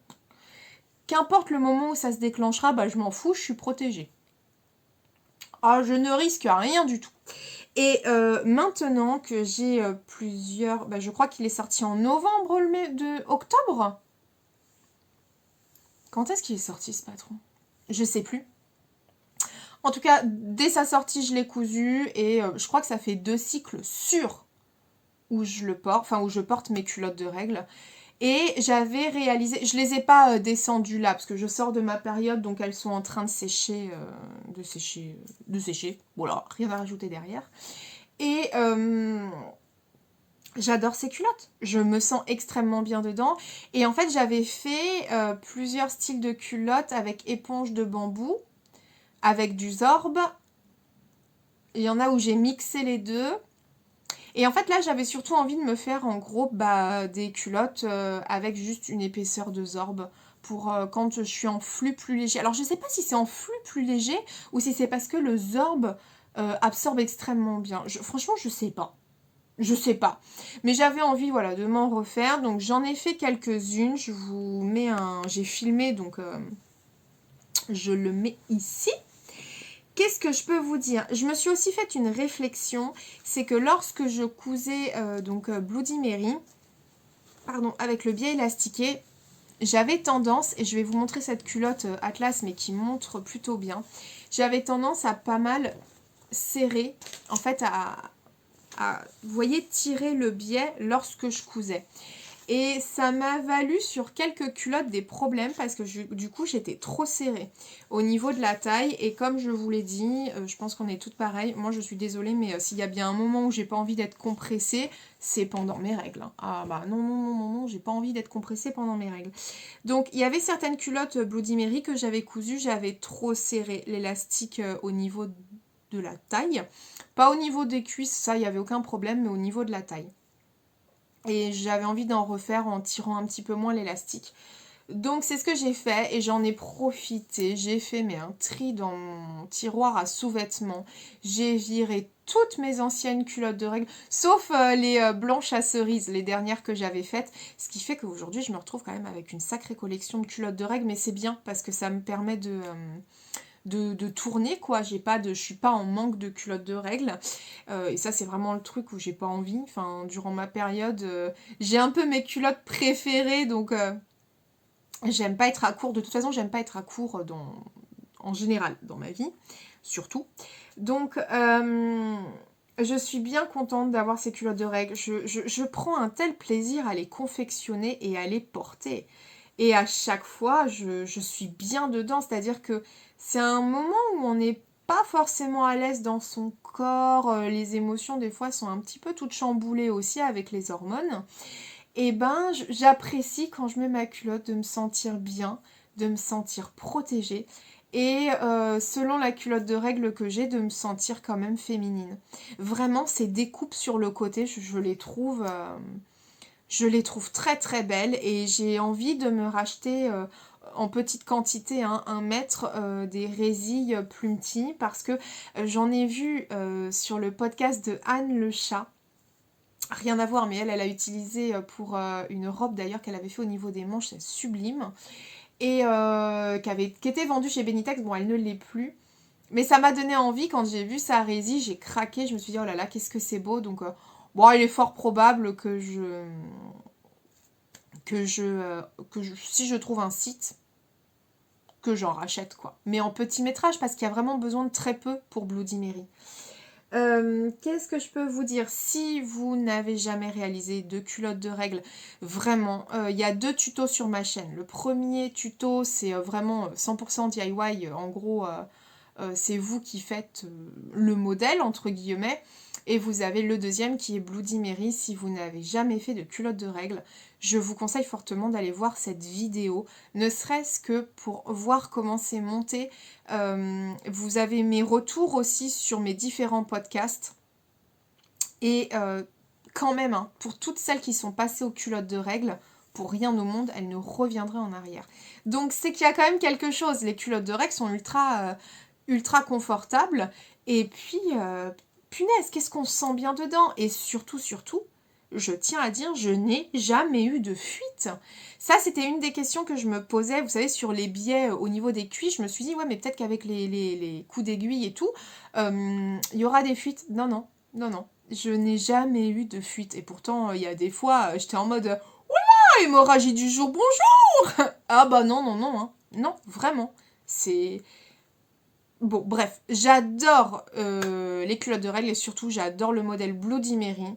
qu'importe le moment où ça se déclenchera, bah je m'en fous, je suis protégée. Ah, je ne risque rien du tout. Et maintenant que j'ai plusieurs... Bah, je crois qu'il est sorti en novembre, le mai de octobre. Quand est-ce qu'il est sorti ce patron? Je sais plus. En tout cas, dès sa sortie, je l'ai cousu et je crois que ça fait 2 cycles sûrs où je le porte, enfin où je porte mes culottes de règles. Et j'avais réalisé, je les ai pas descendues là parce que je sors de ma période, donc elles sont en train de sécher, de sécher. Voilà, rien à rajouter derrière. Et j'adore ces culottes. Je me sens extrêmement bien dedans. Et en fait, j'avais fait plusieurs styles de culottes avec éponge de bambou, avec du zorbe. Il y en a où j'ai mixé les deux. Et en fait, là, j'avais surtout envie de me faire en gros des culottes avec juste une épaisseur de zorbe pour quand je suis en flux plus léger. Alors, je sais pas si c'est en flux plus léger ou si c'est parce que le zorbe absorbe extrêmement bien. Franchement, je sais pas. Je sais pas. Mais j'avais envie, voilà, de m'en refaire. Donc, j'en ai fait quelques-unes. Je vous mets un... J'ai filmé, donc je le mets ici. Qu'est-ce que je peux vous dire? Je me suis aussi fait une réflexion. C'est que lorsque je cousais Bloody Mary, pardon, avec le biais élastiqué, j'avais tendance, et je vais vous montrer cette culotte Atlas, mais qui montre plutôt bien, j'avais tendance à pas mal serrer, en fait, vous voyez, tirer le biais lorsque je cousais. Et ça m'a valu sur quelques culottes des problèmes parce que du coup j'étais trop serrée au niveau de la taille. Et comme je vous l'ai dit, je pense qu'on est toutes pareilles. Moi je suis désolée, mais s'il y a bien un moment où j'ai pas envie d'être compressée, c'est pendant mes règles. Ah bah non, non, non, non, non, j'ai pas envie d'être compressée pendant mes règles. Donc il y avait certaines culottes Bloody Mary que j'avais cousues, j'avais trop serré l'élastique au niveau de la taille. Pas au niveau des cuisses, ça il n'y avait aucun problème, mais au niveau de la taille. Et j'avais envie d'en refaire en tirant un petit peu moins l'élastique. Donc c'est ce que j'ai fait et j'en ai profité. J'ai fait un tri dans mon tiroir à sous-vêtements. J'ai viré toutes mes anciennes culottes de règles, sauf les blanches à cerises, les dernières que j'avais faites. Ce qui fait qu'aujourd'hui je me retrouve quand même avec une sacrée collection de culottes de règles, mais c'est bien parce que ça me permet de tourner quoi, je suis pas en manque de culottes de règles et ça c'est vraiment le truc où j'ai pas envie, enfin durant ma période j'ai un peu mes culottes préférées donc j'aime pas être à court, de toute façon j'aime pas être à court en général dans ma vie, surtout, donc je suis bien contente d'avoir ces culottes de règles, je prends un tel plaisir à les confectionner et à les porter. Et à chaque fois, je suis bien dedans. C'est-à-dire que c'est un moment où on n'est pas forcément à l'aise dans son corps. Les émotions, des fois, sont un petit peu toutes chamboulées aussi avec les hormones. Et ben, j'apprécie quand je mets ma culotte de me sentir bien, de me sentir protégée. Et selon la culotte de règles que j'ai, de me sentir quand même féminine. Vraiment, ces découpes sur le côté, je les trouve... Je les trouve très très belles et j'ai envie de me racheter en petite quantité, hein, 1 mètre, des résilles Plumty parce que j'en ai vu sur le podcast de Anne le chat. Rien à voir, mais elle a utilisé pour une robe d'ailleurs qu'elle avait fait au niveau des manches, c'est sublime. Et qui était vendue chez Benitex, bon elle ne l'est plus. Mais ça m'a donné envie, quand j'ai vu sa résille, j'ai craqué, je me suis dit oh là là, qu'est-ce que c'est beau, donc... Bon, il est fort probable si je trouve un site, que j'en rachète, quoi. Mais en petit métrage, parce qu'il y a vraiment besoin de très peu pour Bloody Mary. Qu'est-ce que je peux vous dire? Si vous n'avez jamais réalisé de culottes de règles, vraiment, il y a 2 tutos sur ma chaîne. Le premier tuto, c'est vraiment 100% DIY. En gros, c'est vous qui faites le modèle, entre guillemets. Et vous avez le deuxième qui est Bloody Mary. Si vous n'avez jamais fait de culottes de règles, je vous conseille fortement d'aller voir cette vidéo, ne serait-ce que pour voir comment c'est monté. Vous avez mes retours aussi sur mes différents podcasts. Et quand même, hein, pour toutes celles qui sont passées aux culottes de règles, pour rien au monde, elles ne reviendraient en arrière. Donc c'est qu'il y a quand même quelque chose. Les culottes de règles sont ultra confortables. Et puis, punaise, qu'est-ce qu'on se sent bien dedans. Et surtout, je tiens à dire, je n'ai jamais eu de fuite. Ça, c'était une des questions que je me posais, vous savez, sur les biais au niveau des cuisses. Je me suis dit, ouais, mais peut-être qu'avec les coups d'aiguille et tout, il y aura des fuites. Non. Je n'ai jamais eu de fuite. Et pourtant, il y a des fois, j'étais en mode, oula, hémorragie du jour, bonjour. Ah bah non, hein. Non, vraiment. C'est... Bon, bref, j'adore les culottes de règles et surtout, j'adore le modèle Bloody Mary.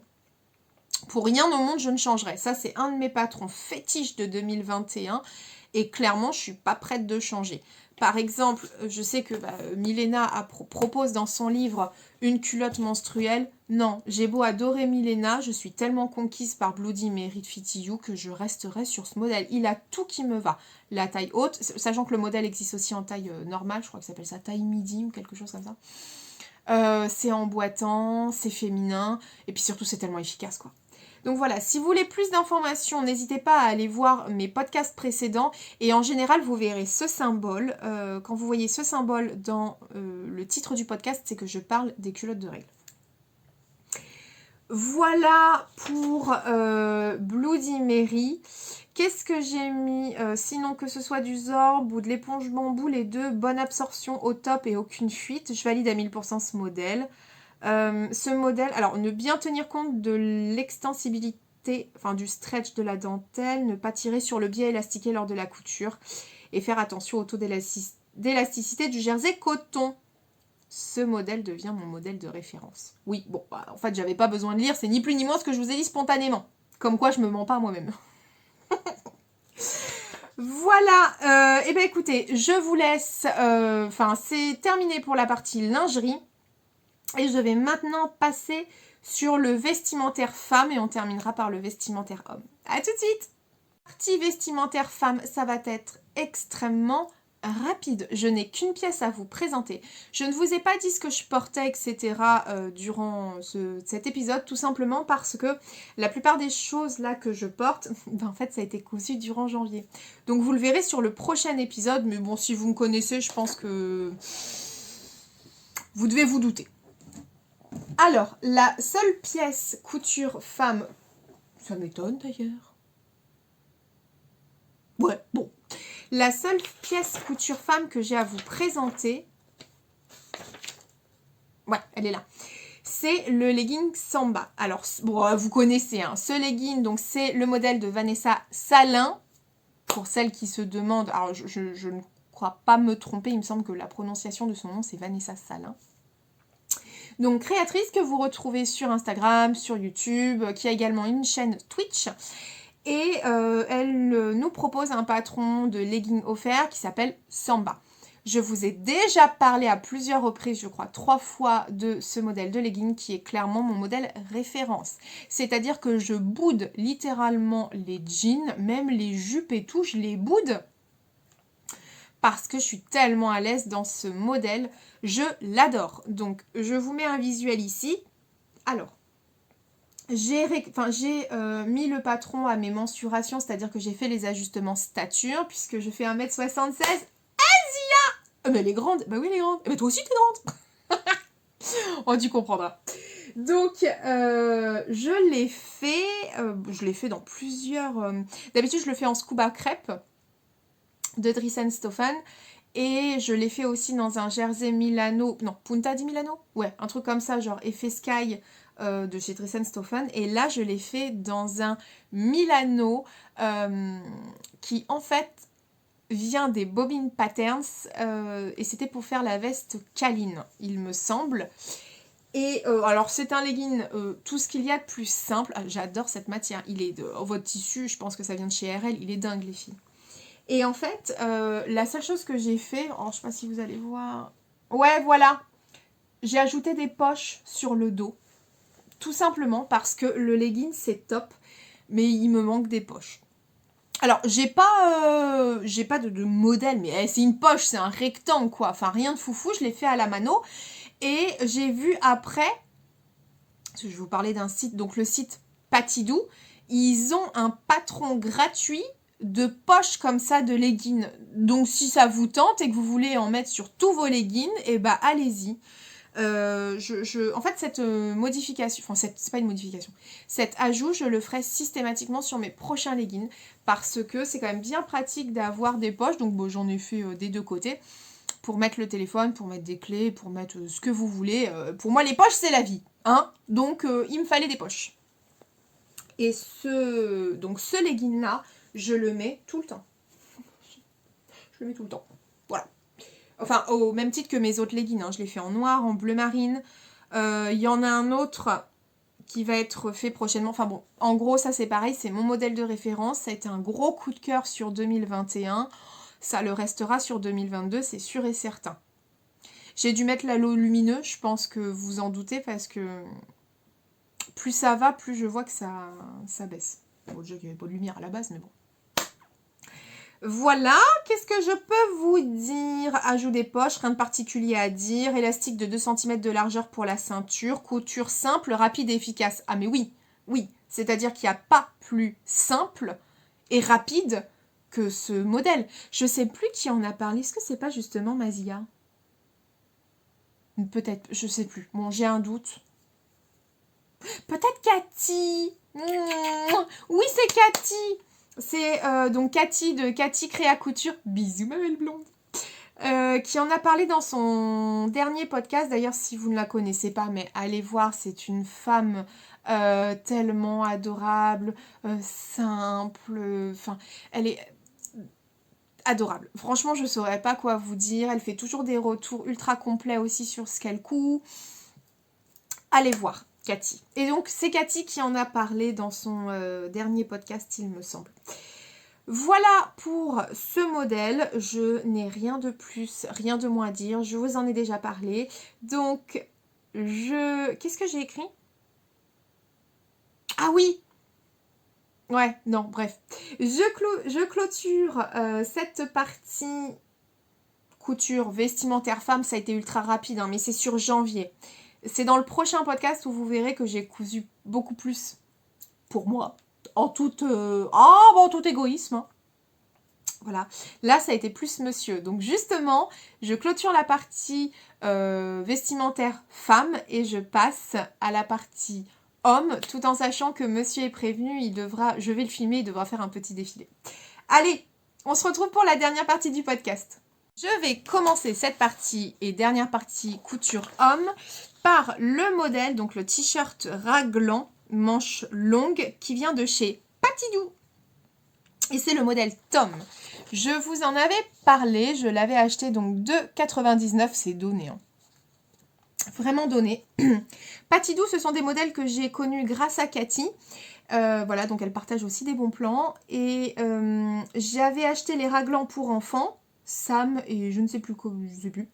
Pour rien au monde, je ne changerai. Ça, c'est un de mes patrons fétiches de 2021 et clairement, je suis pas prête de changer. Par exemple, je sais que Milena propose dans son livre une culotte menstruelle. Non, j'ai beau adorer Milena, je suis tellement conquise par Bloody Mary de Fitty You que je resterai sur ce modèle. Il a tout qui me va. La taille haute, sachant que le modèle existe aussi en taille normale, je crois que ça s'appelle ça taille midi ou quelque chose comme ça. C'est emboîtant, c'est féminin, et puis surtout c'est tellement efficace, quoi. Donc voilà, si vous voulez plus d'informations, n'hésitez pas à aller voir mes podcasts précédents. Et en général, vous verrez ce symbole. Quand vous voyez ce symbole dans le titre du podcast, c'est que je parle des culottes de règles. Voilà pour Bloody Mary. Qu'est-ce que j'ai mis sinon que ce soit du Zorb ou de l'éponge bambou, les deux, bonne absorption au top et aucune fuite. Je valide à 1000% ce modèle. Ce modèle, alors ne bien tenir compte de l'extensibilité, enfin du stretch de la dentelle, ne pas tirer sur le biais élastiqué lors de la couture et faire attention au taux d'élasticité du jersey coton. Ce modèle devient mon modèle de référence. Oui, bon, en fait j'avais pas besoin de lire, c'est ni plus ni moins ce que je vous ai dit spontanément. Comme quoi je me mens pas à moi-même. Voilà, et ben écoutez, je vous laisse, c'est terminé pour la partie lingerie. Et je vais maintenant passer sur le vestimentaire femme et on terminera par le vestimentaire homme. A tout de suite! Partie vestimentaire femme, ça va être extrêmement rapide. Je n'ai qu'une pièce à vous présenter. Je ne vous ai pas dit ce que je portais, etc. Durant cet épisode, tout simplement parce que la plupart des choses là que je porte, en fait, ça a été cousu durant janvier. Donc vous le verrez sur le prochain épisode, mais bon, si vous me connaissez, je pense que vous devez vous douter. Alors, la seule pièce couture femme, ça m'étonne d'ailleurs. Ouais, bon. La seule pièce couture femme que j'ai à vous présenter, ouais, elle est là. C'est le legging Samba. Alors, bon, vous connaissez, hein, ce legging, donc c'est le modèle de Vanessa Salin. Pour celles qui se demandent, alors je ne crois pas me tromper, il me semble que la prononciation de son nom, c'est Vanessa Salin. Donc créatrice que vous retrouvez sur Instagram, sur YouTube, qui a également une chaîne Twitch. Et elle nous propose un patron de leggings offert qui s'appelle Samba. Je vous ai déjà parlé à plusieurs reprises, je crois 3 fois, de ce modèle de legging qui est clairement mon modèle référence. C'est-à-dire que je boude littéralement les jeans, même les jupes et tout, je les boude. Parce que je suis tellement à l'aise dans ce modèle, je l'adore. Donc, je vous mets un visuel ici. Alors, j'ai mis le patron à mes mensurations, c'est-à-dire que j'ai fait les ajustements stature, puisque je fais 1m76. Asia! Mais elle est grande. Bah oui, elle est grande. Mais toi aussi, t'es grande. Oh, tu comprendras. Donc, je l'ai fait dans plusieurs... D'habitude, je le fais en scuba crêpe de Dries&Stoffen. Et je l'ai fait aussi dans un jersey Milano, non, Punta di Milano. Ouais, un truc comme ça, genre effet sky de chez Dresden-Stoffen. Et là, je l'ai fait dans un Milano qui, en fait, vient des Bobbin Patterns. Et c'était pour faire la veste Kaline, il me semble. Et alors, c'est un legging, tout ce qu'il y a de plus simple. Ah, j'adore cette matière. Il est de votre tissu, je pense que ça vient de chez RL. Il est dingue, les filles. Et en fait, la seule chose que j'ai fait... Oh, je sais pas si vous allez voir... Ouais, voilà. J'ai ajouté des poches sur le dos. Tout simplement parce que le legging, c'est top. Mais il me manque des poches. Alors, j'ai pas de modèle. Mais c'est une poche, c'est un rectangle, quoi. Enfin, rien de foufou. Je l'ai fait à la mano. Et j'ai vu après... Parce que je vais vous parler d'un site. Donc, le site Patidou. Ils ont un patron gratuit de poches comme ça de leggings. Donc si ça vous tente et que vous voulez en mettre sur tous vos leggings, et bah allez-y. En fait, cette modification, enfin c'est pas une modification, cet ajout, je le ferai systématiquement sur mes prochains leggings parce que c'est quand même bien pratique d'avoir des poches. Donc bon, j'en ai fait des deux côtés pour mettre le téléphone, pour mettre des clés, pour mettre ce que vous voulez. Pour moi, les poches, c'est la vie, hein. Donc il me fallait des poches. Et ce legging-là, je le mets tout le temps. Je le mets tout le temps. Voilà. Enfin, au même titre que mes autres leggings. Hein. Je l'ai fait en noir, en bleu marine. Il y en a un autre qui va être fait prochainement. Enfin bon, en gros, ça c'est pareil. C'est mon modèle de référence. Ça a été un gros coup de cœur sur 2021. Ça le restera sur 2022, c'est sûr et certain. J'ai dû mettre l'halo lumineux. Je pense que vous en doutez parce que plus ça va, plus je vois que ça baisse. Bon, déjà qu'il n'y avait pas de lumière à la base, mais bon. Voilà, qu'est-ce que je peux vous dire? Ajout des poches, rien de particulier à dire. Élastique de 2 cm de largeur pour la ceinture. Couture simple, rapide et efficace. Ah mais oui, oui. C'est-à-dire qu'il n'y a pas plus simple et rapide que ce modèle. Je sais plus qui en a parlé. Est-ce que c'est pas justement Mazia? Peut-être, je sais plus. Bon, j'ai un doute. Peut-être Cathy. Oui, c'est Cathy. C'est donc Cathy de Cathy Créa Couture. Bisous ma belle blonde. Qui en a parlé dans son dernier podcast. D'ailleurs, si vous ne la connaissez pas, mais allez voir, c'est une femme tellement adorable, simple. Enfin, elle est adorable. Franchement, je ne saurais pas quoi vous dire. Elle fait toujours des retours ultra complets aussi sur ce qu'elle coud. Allez voir. Cathy. Et donc, c'est Cathy qui en a parlé dans son dernier podcast, il me semble. Voilà pour ce modèle. Je n'ai rien de plus, rien de moins à dire. Je vous en ai déjà parlé. Donc, qu'est-ce que j'ai écrit? Ah oui! Ouais, non, bref. Je clôture cette partie couture vestimentaire femme. Ça a été ultra rapide, hein, mais c'est sur janvier. C'est dans le prochain podcast où vous verrez que j'ai cousu beaucoup plus pour moi. En tout égoïsme. Hein. Voilà. Là, ça a été plus monsieur. Donc justement, je clôture la partie vestimentaire femme et je passe à la partie homme, tout en sachant que monsieur est prévenu, je vais le filmer, il devra faire un petit défilé. Allez, on se retrouve pour la dernière partie du podcast. Je vais commencer cette partie et dernière partie couture homme par le modèle, donc le t-shirt raglan, manche longue, qui vient de chez Patidou. Et c'est le modèle Tom. Je vous en avais parlé, je l'avais acheté donc 2,99, c'est donné. Hein. Vraiment donné. Patidou, ce sont des modèles que j'ai connus grâce à Cathy. Voilà, donc elle partage aussi des bons plans. Et j'avais acheté les raglans pour enfants, Sam et je ne sais plus quoi, je sais plus.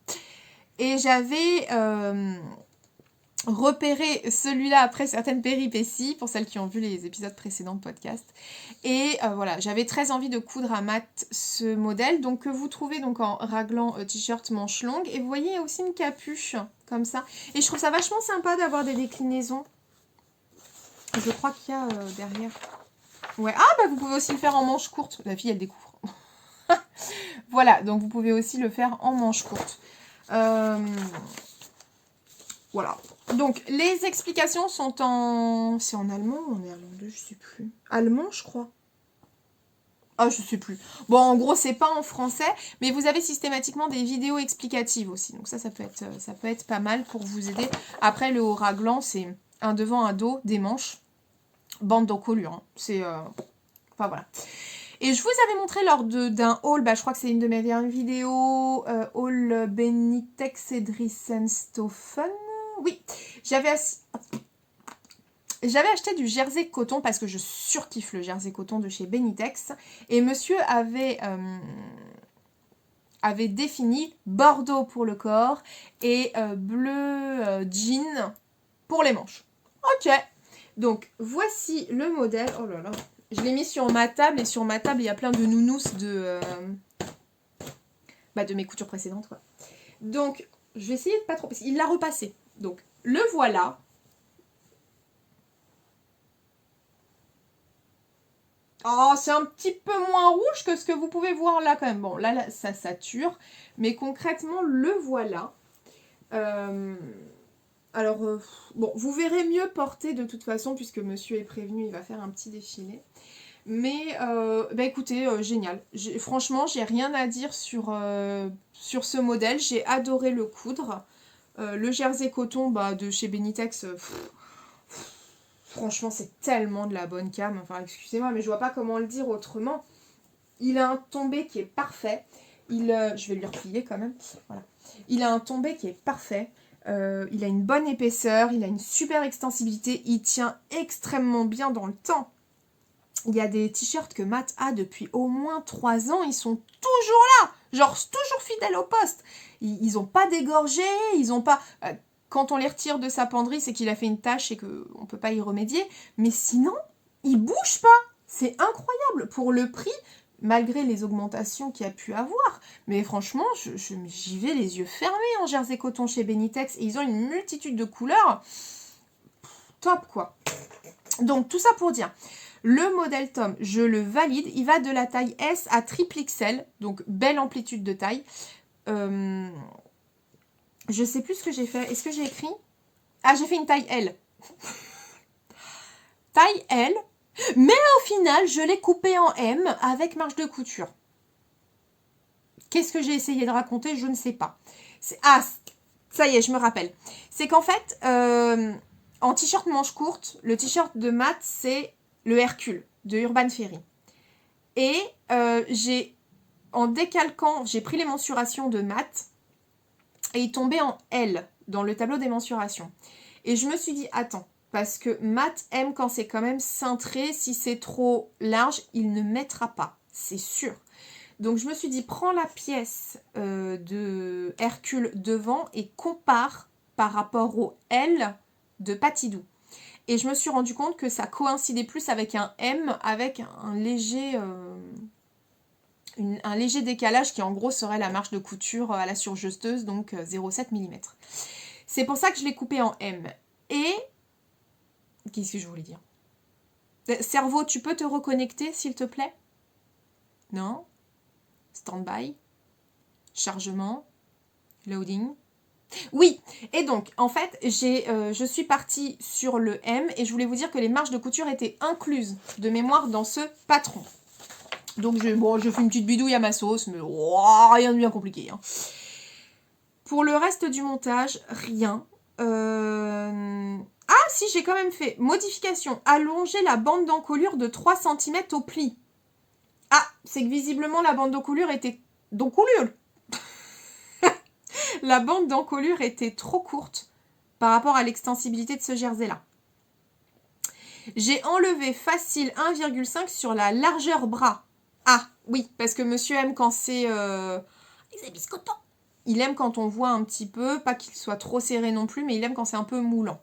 Et j'avais repéré celui-là après certaines péripéties, pour celles qui ont vu les épisodes précédents de podcast. Et voilà, j'avais très envie de coudre à mat ce modèle, donc que vous trouvez donc en raglan t-shirt manche longue. Et vous voyez, il y a aussi une capuche, comme ça. Et je trouve ça vachement sympa d'avoir des déclinaisons. Je crois qu'il y a derrière... Ouais, ah bah vous pouvez aussi le faire en manche courte. La fille, elle découvre. Voilà, donc vous pouvez aussi le faire en manche courte. Voilà. Donc, les explications sont en... C'est en allemand ou en néerlandais? Je sais plus. Allemand, je crois. Ah, je sais plus. Bon, en gros, c'est pas en français, mais vous avez systématiquement des vidéos explicatives aussi. Donc ça peut être pas mal pour vous aider. Après, le haut raglan, c'est un devant, un dos, des manches, bande d'encolure. Hein. C'est... Enfin voilà. Et je vous avais montré lors d'un haul, je crois que c'est une de mes dernières vidéos, haul Benitex et Drissenstoffen. Oui, j'avais acheté du jersey coton parce que je surkiffe le jersey coton de chez Benitex. Et monsieur avait défini bordeaux pour le corps et bleu jean pour les manches. Ok, donc voici le modèle. Oh là là, je l'ai mis sur ma table et sur ma table il y a plein de nounous de mes coutures précédentes. Quoi. Donc je vais essayer de pas trop... Il l'a repassé. Donc le voilà. Oh, c'est un petit peu moins rouge que ce que vous pouvez voir là quand même. Bon, là ça sature. Mais concrètement, le voilà. Alors, bon, vous verrez mieux porter de toute façon, puisque monsieur est prévenu, il va faire un petit défilé. Mais, écoutez, génial. Franchement, j'ai rien à dire sur ce modèle. J'ai adoré le coudre. Le jersey coton de chez Benitex, franchement, c'est tellement de la bonne cam. Enfin, excusez-moi, mais je vois pas comment le dire autrement. Il a un tombé qui est parfait. Je vais lui replier quand même. Voilà. Il a un tombé qui est parfait. Il a une bonne épaisseur. Il a une super extensibilité. Il tient extrêmement bien dans le temps. Il y a des t-shirts que Matt a depuis au moins 3 ans. Ils sont toujours là. Genre, toujours fidèles au poste. Ils n'ont pas dégorgé. Ils n'ont pas... quand on les retire de sa penderie, c'est qu'il a fait une tache et qu'on ne peut pas y remédier. Mais sinon, ils ne bougent pas. C'est incroyable. Pour le prix, malgré les augmentations qu'il y a pu avoir. Mais franchement, j'y vais les yeux fermés en jersey coton chez Benitex. Et ils ont une multitude de couleurs. Top, quoi. Donc, tout ça pour dire... Le modèle Tom, je le valide. Il va de la taille S à triple XL. Donc, belle amplitude de taille. Je sais plus ce que j'ai fait. Est-ce que j'ai écrit? Ah, j'ai fait une taille L. Taille L. Mais au final, je l'ai coupé en M avec marge de couture. Qu'est-ce que j'ai essayé de raconter? Je ne sais pas. Ah, ça y est, je me rappelle. C'est qu'en fait, en t-shirt manche courte, le t-shirt de Matt, c'est le Hercule de Urban Ferry. Et en décalquant, j'ai pris les mensurations de Matt et il tombait en L dans le tableau des mensurations. Et je me suis dit, attends, parce que Matt aime quand c'est quand même cintré. Si c'est trop large, il ne mettra pas, c'est sûr. Donc je me suis dit, prends la pièce de Hercule devant et compare par rapport au L de Patidou. Et je me suis rendu compte que ça coïncidait plus avec un M, avec un léger décalage qui en gros serait la marge de couture à la surjesteuse, donc 0,7 mm. C'est pour ça que je l'ai coupé en M. Et... qu'est-ce que je voulais dire? Cerveau, tu peux te reconnecter s'il te plaît? Non? Stand-by? Chargement? Loading? Oui, et donc, en fait, je suis partie sur le M et je voulais vous dire que les marges de couture étaient incluses de mémoire dans ce patron. Donc, je fais une petite bidouille à ma sauce, mais rien de bien compliqué. Hein. Pour le reste du montage, rien. Ah, si, j'ai quand même fait modification. Allonger la bande d'encolure de 3 cm au pli. Ah, c'est que visiblement, la bande d'encolure était... La bande d'encolure était trop courte par rapport à l'extensibilité de ce jersey-là. J'ai enlevé facile 1,5 sur la largeur bras. Ah, oui, parce que monsieur aime quand c'est... les biscottants. Il aime quand on voit un petit peu, pas qu'il soit trop serré non plus, mais il aime quand c'est un peu moulant.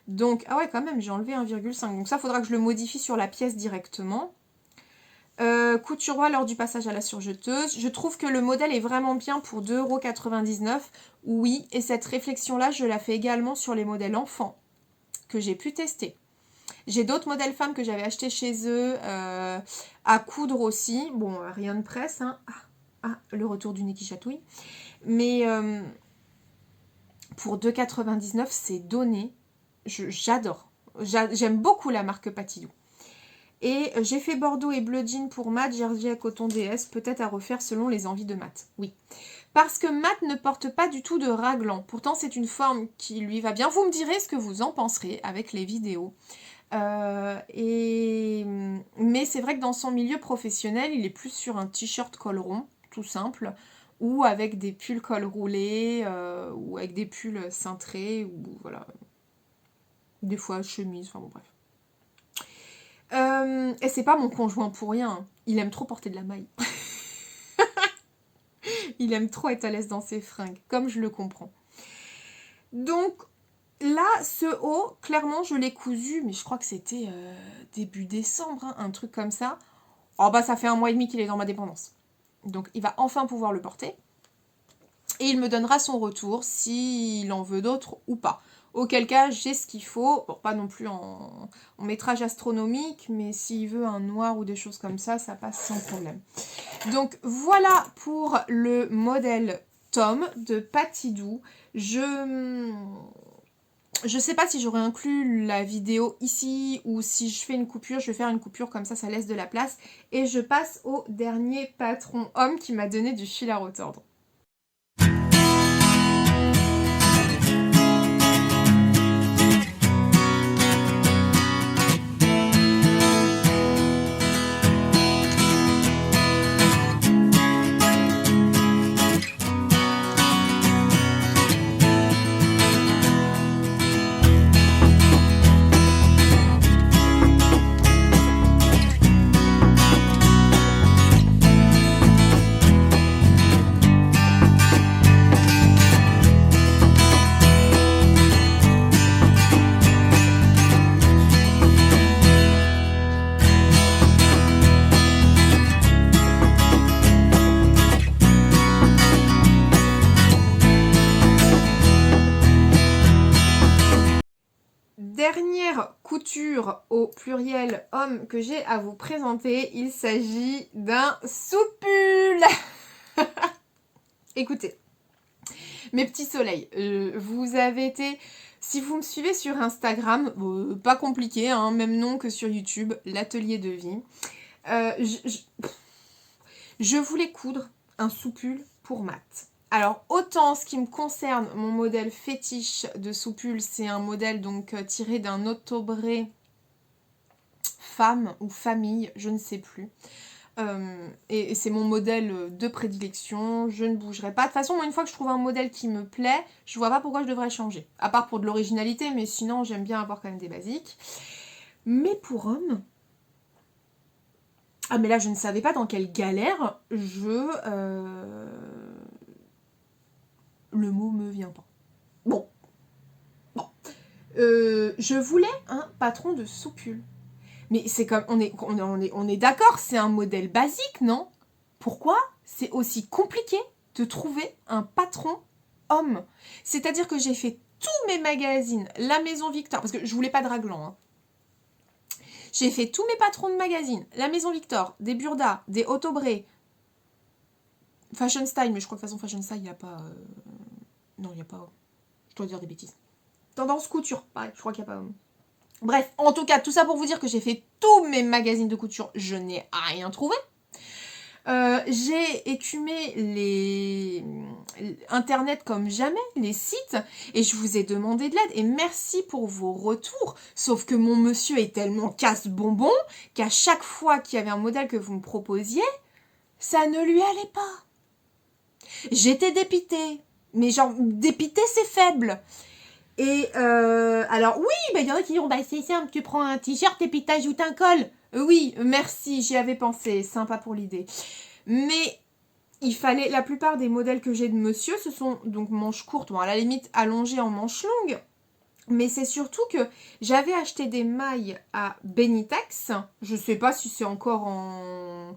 Donc, ah ouais, quand même, j'ai enlevé 1,5. Donc ça, il faudra que je le modifie sur la pièce directement. Couture roi lors du passage à la surjeteuse. Je trouve que le modèle est vraiment bien pour 2,99 €. Oui, et cette réflexion-là, je la fais également sur les modèles enfants que j'ai pu tester. J'ai d'autres modèles femmes que j'avais achetés chez eux à coudre aussi. Bon, rien de presse. Hein. Le retour du nez qui chatouille. Mais pour 2,99 €, c'est donné. J'adore. J'aime beaucoup la marque Patillou. Et j'ai fait Bordeaux et Bleu Jean pour Matt, Jersey à coton DS, peut-être à refaire selon les envies de Matt. Oui. Parce que Matt ne porte pas du tout de raglan. Pourtant, c'est une forme qui lui va bien. Vous me direz ce que vous en penserez avec les vidéos. Mais c'est vrai que dans son milieu professionnel, il est plus sur un t-shirt col rond, tout simple, ou avec des pulls col roulé, ou avec des pulls cintrés, ou voilà. Des fois chemise, enfin bon bref. Et c'est pas mon conjoint pour rien, hein. Il aime trop porter de la maille. Il aime trop être à l'aise dans ses fringues, comme je le comprends. Donc là, ce haut, clairement, je l'ai cousu, mais je crois que c'était début décembre, hein, un truc comme ça. Oh bah ça fait 1 mois et demi qu'il est dans ma dépendance. Donc il va enfin pouvoir le porter. Et il me donnera son retour s'il en veut d'autres ou pas. Auquel cas, j'ai ce qu'il faut. Bon, pas non plus en métrage astronomique, mais s'il veut un noir ou des choses comme ça passe sans problème. Donc voilà pour le modèle Tom de Patidou. Je sais pas si j'aurais inclus la vidéo ici ou si je fais une coupure. Je vais faire une coupure comme ça laisse de la place. Et je passe au dernier patron homme qui m'a donné du fil à retordre. Dernière couture au pluriel homme que j'ai à vous présenter, il s'agit d'un soupule. Écoutez, mes petits soleils, vous avez été, si vous me suivez sur Instagram, pas compliqué, hein, même nom que sur YouTube, l'atelier de vie. Je voulais coudre un soupule pour Matt. Alors, autant ce qui me concerne, mon modèle fétiche de soupule, c'est un modèle donc tiré d'un autobré femme ou famille, je ne sais plus. Et c'est mon modèle de prédilection, je ne bougerai pas. De toute façon, moi, une fois que je trouve un modèle qui me plaît, je vois pas pourquoi je devrais changer. À part pour de l'originalité, mais sinon, j'aime bien avoir quand même des basiques. Mais pour homme... Ah, mais là, je ne savais pas dans quelle galère le mot me vient pas. Bon. Je voulais un patron de soupule. Mais c'est comme... On est d'accord, c'est un modèle basique, non? Pourquoi c'est aussi compliqué de trouver un patron homme? C'est-à-dire que j'ai fait tous mes magazines, la Maison Victor, parce que je voulais pas de raglan, hein. J'ai fait tous mes patrons de magazines, la Maison Victor, des Burda, des Autobré, Fashion Style, mais je crois que de toute façon Fashion Style, il n'y a pas... Non, il n'y a pas... Je dois dire des bêtises. Tendance couture, pareil, je crois qu'il n'y a pas... Bref, en tout cas, tout ça pour vous dire que j'ai fait tous mes magazines de couture, je n'ai rien trouvé. J'ai écumé les internet comme jamais, les sites, et je vous ai demandé de l'aide, et merci pour vos retours, sauf que mon monsieur est tellement casse-bonbon qu'à chaque fois qu'il y avait un modèle que vous me proposiez, ça ne lui allait pas. J'étais dépitée, mais genre, dépitée c'est faible. Et alors oui, il y en a qui diront, bah c'est simple, tu prends un t-shirt et puis t'ajoutes un col. Oui, merci, j'y avais pensé, sympa pour l'idée. Mais il fallait, la plupart des modèles que j'ai de monsieur, ce sont donc manches courtes, bon à la limite allongées en manches longues. Mais c'est surtout que j'avais acheté des mailles à Benitex. Je sais pas si c'est encore en...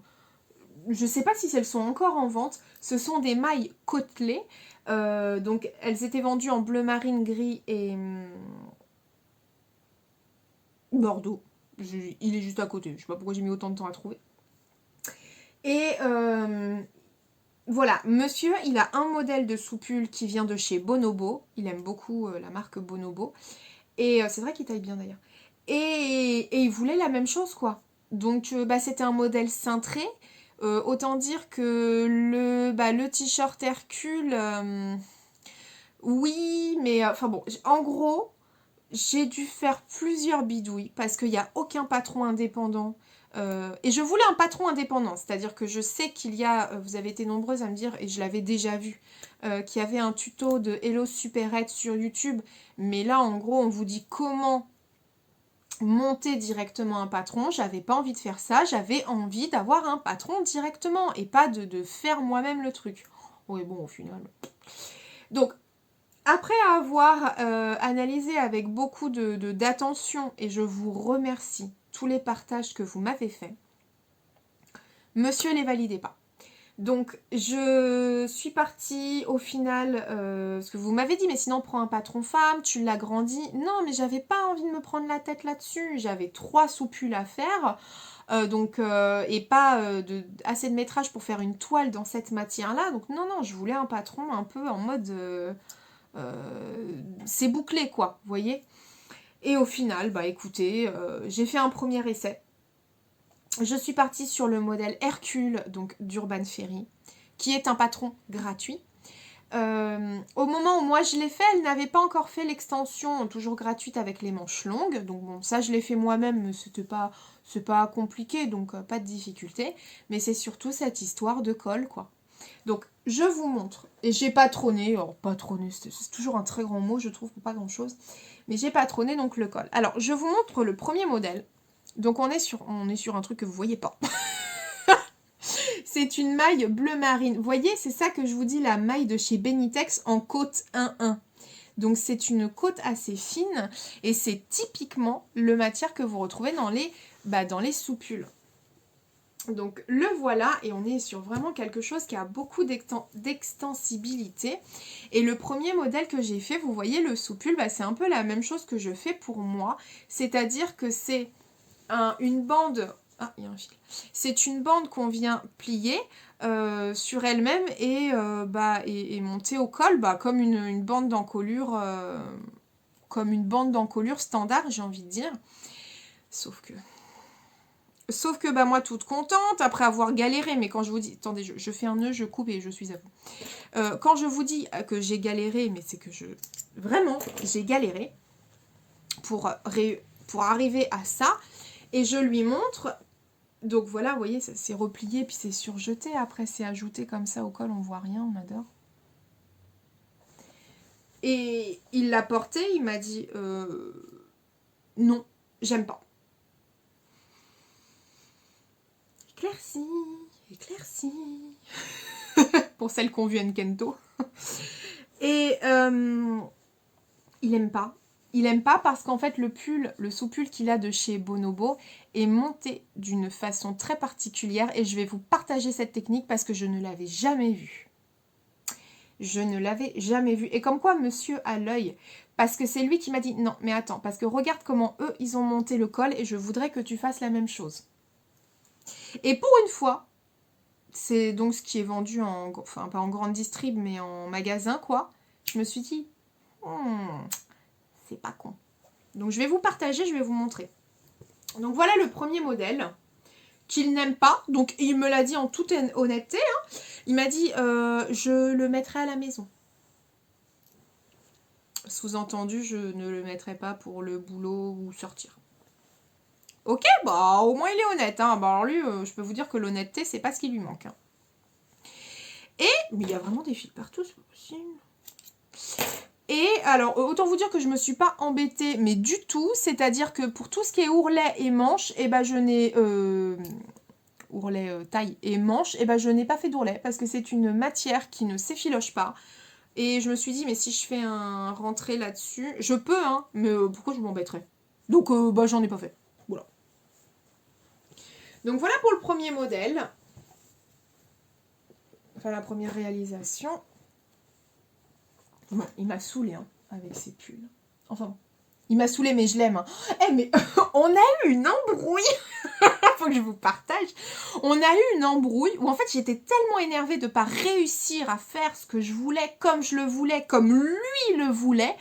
Je sais pas si elles sont encore en vente. Ce sont des mailles côtelées. Donc elles étaient vendues en bleu marine, gris et bordeaux. Il est juste à côté. Je sais pas pourquoi j'ai mis autant de temps à trouver. Et voilà, monsieur, il a un modèle de soupule qui vient de chez Bonobo. Il aime beaucoup la marque Bonobo. Et c'est vrai qu'il taille bien d'ailleurs. Et il voulait la même chose, quoi. Donc, c'était un modèle cintré. Autant dire que le t-shirt Hercule, oui, mais enfin bon, en gros, j'ai dû faire plusieurs bidouilles parce qu'il n'y a aucun patron indépendant. Et je voulais un patron indépendant, c'est-à-dire que je sais qu'il y a, vous avez été nombreuses à me dire, et je l'avais déjà vu, qu'il y avait un tuto de Hello Superette sur YouTube, mais là en gros on vous dit comment monter directement un patron. J'avais pas envie de faire ça, j'avais envie d'avoir un patron directement et pas de faire moi-même le truc. Oui bon au final. Donc après avoir analysé avec beaucoup d'attention, et je vous remercie tous les partages que vous m'avez faits, monsieur ne les validait pas. Donc je suis partie au final, parce que vous m'avez dit, mais sinon prends un patron femme, tu l'agrandis. Non, mais j'avais pas envie de me prendre la tête là-dessus. J'avais 3 soupules à faire, et pas assez de métrage pour faire une toile dans cette matière-là. Donc non, je voulais un patron un peu en mode... c'est bouclé quoi, vous voyez. Et au final, bah écoutez, j'ai fait un premier essai. Je suis partie sur le modèle Hercule, donc d'Urban Ferry, qui est un patron gratuit. Au moment où moi je l'ai fait, elle n'avait pas encore fait l'extension toujours gratuite avec les manches longues. Donc bon, ça je l'ai fait moi-même, mais c'est pas compliqué, donc pas de difficulté. Mais c'est surtout cette histoire de col, quoi. Donc je vous montre, et j'ai patronné, patronné c'est toujours un très grand mot je trouve pour pas grand chose, mais j'ai patronné donc le col. Alors je vous montre le premier modèle. Donc on est sur un truc que vous voyez pas. C'est une maille bleu marine. Vous voyez, c'est ça que je vous dis, la maille de chez Benitex en côte 1-1. Donc c'est une côte assez fine et c'est typiquement le matière que vous retrouvez dans les soupules. Donc le voilà, et on est sur vraiment quelque chose qui a beaucoup d'extensibilité. Et le premier modèle que j'ai fait, vous voyez le soupule, c'est un peu la même chose que je fais pour moi. C'est-à-dire que c'est une bande... Ah, il y a un fil. C'est une bande qu'on vient plier sur elle-même et monter au col comme une bande d'encolure standard, j'ai envie de dire. Sauf que moi toute contente après avoir galéré, mais quand je vous dis, attendez, je fais un nœud, je coupe et je suis à vous. Quand je vous dis que j'ai galéré, mais c'est que vraiment j'ai galéré pour arriver à ça, et je lui montre. Donc voilà, vous voyez, c'est replié, puis c'est surjeté, après c'est ajouté comme ça au col, on voit rien, on adore. Et il l'a porté, il m'a dit non, j'aime pas. Éclairci. Pour celles qui ont vu Enkento. Et il aime pas. Il aime pas parce qu'en fait le sous-pull qu'il a de chez Bonobo est monté d'une façon très particulière, et je vais vous partager cette technique parce que je ne l'avais jamais vue. Je ne l'avais jamais vue. Et comme quoi monsieur a l'œil, parce que c'est lui qui m'a dit non mais attends, parce que regarde comment eux ils ont monté le col et je voudrais que tu fasses la même chose. Et pour une fois, c'est donc ce qui est vendu enfin pas en grande distrib mais en magasin quoi, je me suis dit c'est pas con. Donc je vais vous partager, je vais vous montrer. Donc voilà le premier modèle qu'il n'aime pas. Donc il me l'a dit en toute honnêteté. Il m'a dit je le mettrai à la maison. Sous-entendu, je ne le mettrai pas pour le boulot ou sortir. Ok, au moins il est honnête. Alors lui, je peux vous dire que l'honnêteté, c'est pas ce qui lui manque. Mais il y a vraiment des fils partout, c'est pas possible. Et alors, autant vous dire que je me suis pas embêtée, mais du tout. C'est-à-dire que pour tout ce qui est ourlet et manche, je n'ai... ourlet taille et manche, je n'ai pas fait d'ourlet parce que c'est une matière qui ne s'effiloche pas. Et je me suis dit, mais si je fais un rentré là-dessus, je peux, mais pourquoi je m'embêterais? Donc, j'en ai pas fait. Voilà. Donc voilà pour le premier modèle. Enfin, la première réalisation. Bon, il m'a saoulé avec ses pulls. Enfin, il m'a saoulé, mais je l'aime. Mais on a eu une embrouille. Faut que je vous partage. On a eu une embrouille où en fait j'étais tellement énervée de ne pas réussir à faire ce que je voulais, comme je le voulais, comme lui le voulait,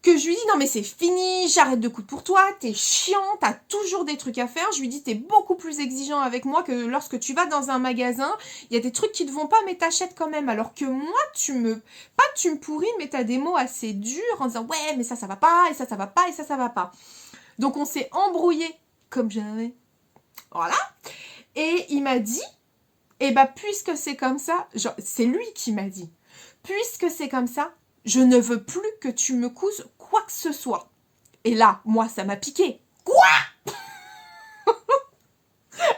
que je lui dis non mais c'est fini, j'arrête de coudre pour toi, t'es chiant, t'as toujours des trucs à faire. Je lui dis t'es beaucoup plus exigeant avec moi que lorsque tu vas dans un magasin, il y a des trucs qui te vont pas mais t'achètes quand même. Alors que moi tu me pourris mais t'as des mots assez durs en disant ouais mais ça va pas et ça va pas et ça va pas. Donc on s'est embrouillé comme jamais. Voilà. Et il m'a dit eh ben puisque c'est comme ça, c'est lui qui m'a dit puisque c'est comme ça, je ne veux plus que tu me couses quoi que ce soit. Et là, moi, ça m'a piqué. Quoi?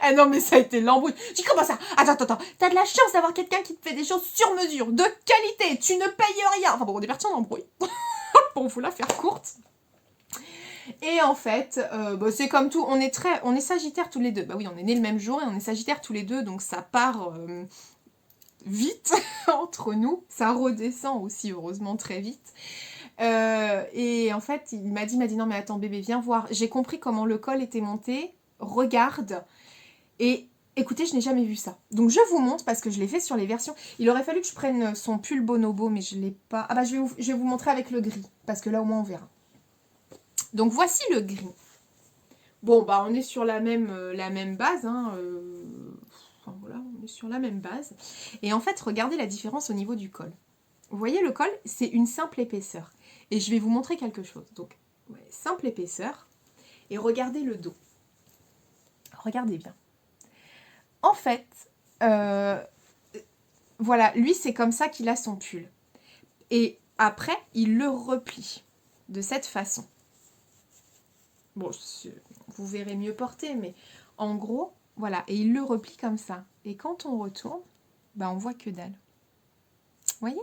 Ah non, mais ça a été l'embrouille. J'ai dit, comment ça? Attends. T'as de la chance d'avoir quelqu'un qui te fait des choses sur mesure, de qualité. Tu ne payes rien. Enfin bon, on est parti en embrouille. Pour vous la faire courte. Et en fait, c'est comme tout. On est sagittaires tous les deux. Bah oui, on est nés le même jour et on est sagittaires tous les deux. Donc ça part vite entre nous. Ça redescend aussi, heureusement, très vite. Et en fait, il m'a dit non mais attends bébé, viens voir. J'ai compris comment le col était monté. Regarde. Et écoutez, je n'ai jamais vu ça. Donc je vous montre parce que je l'ai fait sur les versions. Il aurait fallu que je prenne son pull bonobo, mais je l'ai pas. Ah bah je vais vous montrer avec le gris parce que là au moins on verra. Donc voici le gris. Bon bah on est sur la même base. Hein, enfin voilà, on est sur la même base. Et en fait, regardez la différence au niveau du col. Vous voyez le col, c'est une simple épaisseur. Et je vais vous montrer quelque chose. Donc, ouais, simple épaisseur. Et regardez le dos. Regardez bien. En fait, voilà, lui, c'est comme ça qu'il a son pull. Et après, il le replie de cette façon. Bon, vous verrez mieux porter, mais en gros, voilà. Et il le replie comme ça. Et quand on retourne, bah, on voit que dalle. Vous voyez ?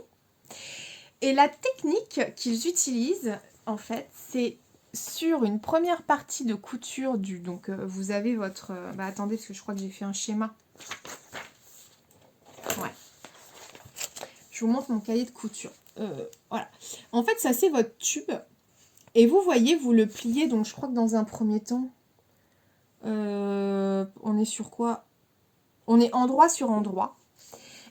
Et la technique qu'ils utilisent, en fait, c'est sur une première partie de couture du... Donc, vous avez votre... attendez, parce que je crois que j'ai fait un schéma. Ouais. Je vous montre mon cahier de couture. Voilà. En fait, ça, c'est votre tube. Et vous voyez, vous le pliez. Donc, je crois que dans un premier temps, on est sur quoi? On est endroit sur endroit.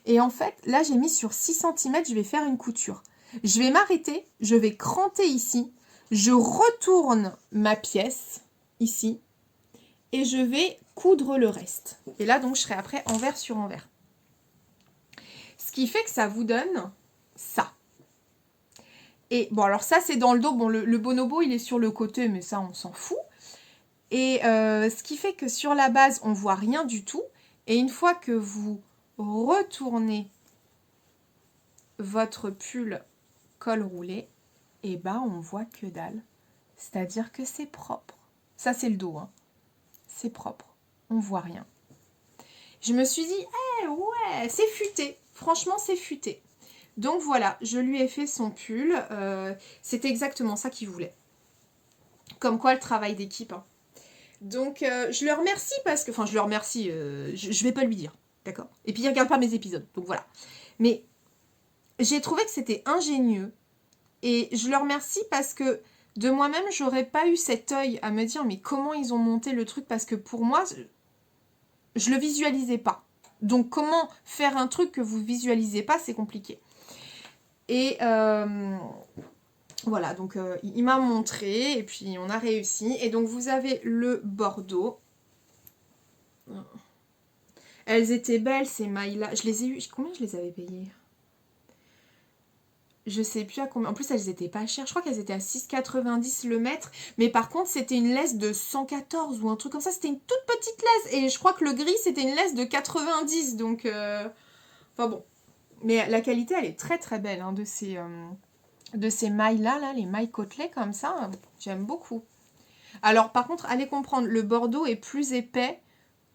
Et en fait, là, j'ai mis sur 6 cm, je vais faire une couture. Je vais m'arrêter, je vais cranter ici. Je retourne ma pièce, ici. Et je vais coudre le reste. Et là, donc, je serai après envers sur envers. Ce qui fait que ça vous donne ça. Et bon, alors ça, c'est dans le dos. Bon, le bonobo, il est sur le côté, mais ça, on s'en fout. Et ce qui fait que sur la base, on voit rien du tout. Et une fois que vous retournez votre pull col roulé, et ben on voit que dalle. C'est-à-dire que c'est propre. Ça, c'est le dos. Hein. C'est propre. On voit rien. Je me suis dit, ouais, c'est futé. Franchement, c'est futé. Donc voilà, je lui ai fait son pull. C'était exactement ça qu'il voulait. Comme quoi, le travail d'équipe. Hein. Donc, je le remercie parce que... Enfin, je le remercie. Je vais pas lui dire. D'accord? Et puis, il regarde pas mes épisodes. Donc voilà. Mais j'ai trouvé que c'était ingénieux. Et je le remercie parce que de moi-même, j'aurais pas eu cet œil à me dire mais comment ils ont monté le truc, parce que pour moi, je le visualisais pas. Donc comment faire un truc que vous visualisez pas, c'est compliqué. Et voilà, donc il m'a montré et puis on a réussi. Et donc vous avez le bordeaux. Elles étaient belles ces mailles-là. Je les ai eues. Combien je les avais payées? Je sais plus à combien. En plus, elles étaient pas chères. Je crois qu'elles étaient à 6,90 le mètre. Mais par contre, c'était une laisse de 114 ou un truc comme ça. C'était une toute petite laisse. Et je crois que le gris, c'était une laisse de 90. Donc, enfin bon. Mais la qualité, elle est très très belle hein, de ces mailles-là. Là, les mailles côtelées comme ça. J'aime beaucoup. Alors, par contre, allez comprendre. Le bordeaux est plus épais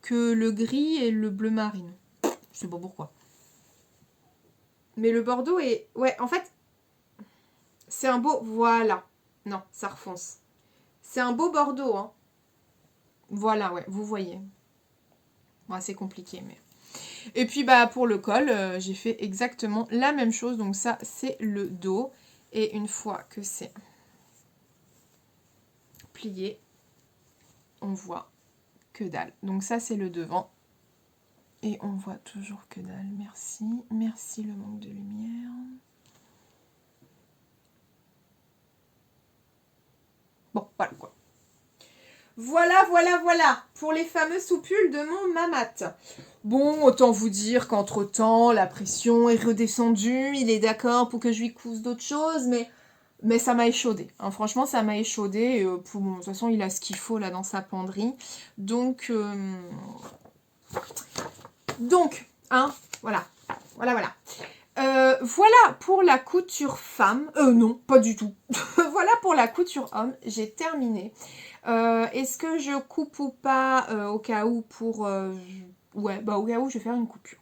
que le gris et le bleu marine. Je sais pas pourquoi. Mais le bordeaux est... Ouais, en fait... C'est un beau... Voilà. Non, ça refonce. C'est un beau bordeaux. Hein. Voilà, ouais, vous voyez. Bon, c'est compliqué, mais... Et puis, bah, pour le col, j'ai fait exactement la même chose. Donc ça, c'est le dos. Et une fois que c'est plié, on voit que dalle. Donc ça, c'est le devant. Et on voit toujours que dalle. Merci. Merci le manque de lumière. Bon, voilà quoi. Voilà, pour les fameux soupules de mon mamat. Bon, autant vous dire qu'entre-temps, la pression est redescendue, il est d'accord pour que je lui couse d'autres choses, mais ça m'a échaudé. Hein, franchement, ça m'a échaudé. Et, de toute façon, il a ce qu'il faut là dans sa penderie. Donc, hein, voilà. Voilà pour la couture femme. Non, pas du tout. Voilà pour la couture homme. J'ai terminé. Est-ce que je coupe ou pas au cas où pour... ouais, bah au cas où je vais faire une coupure.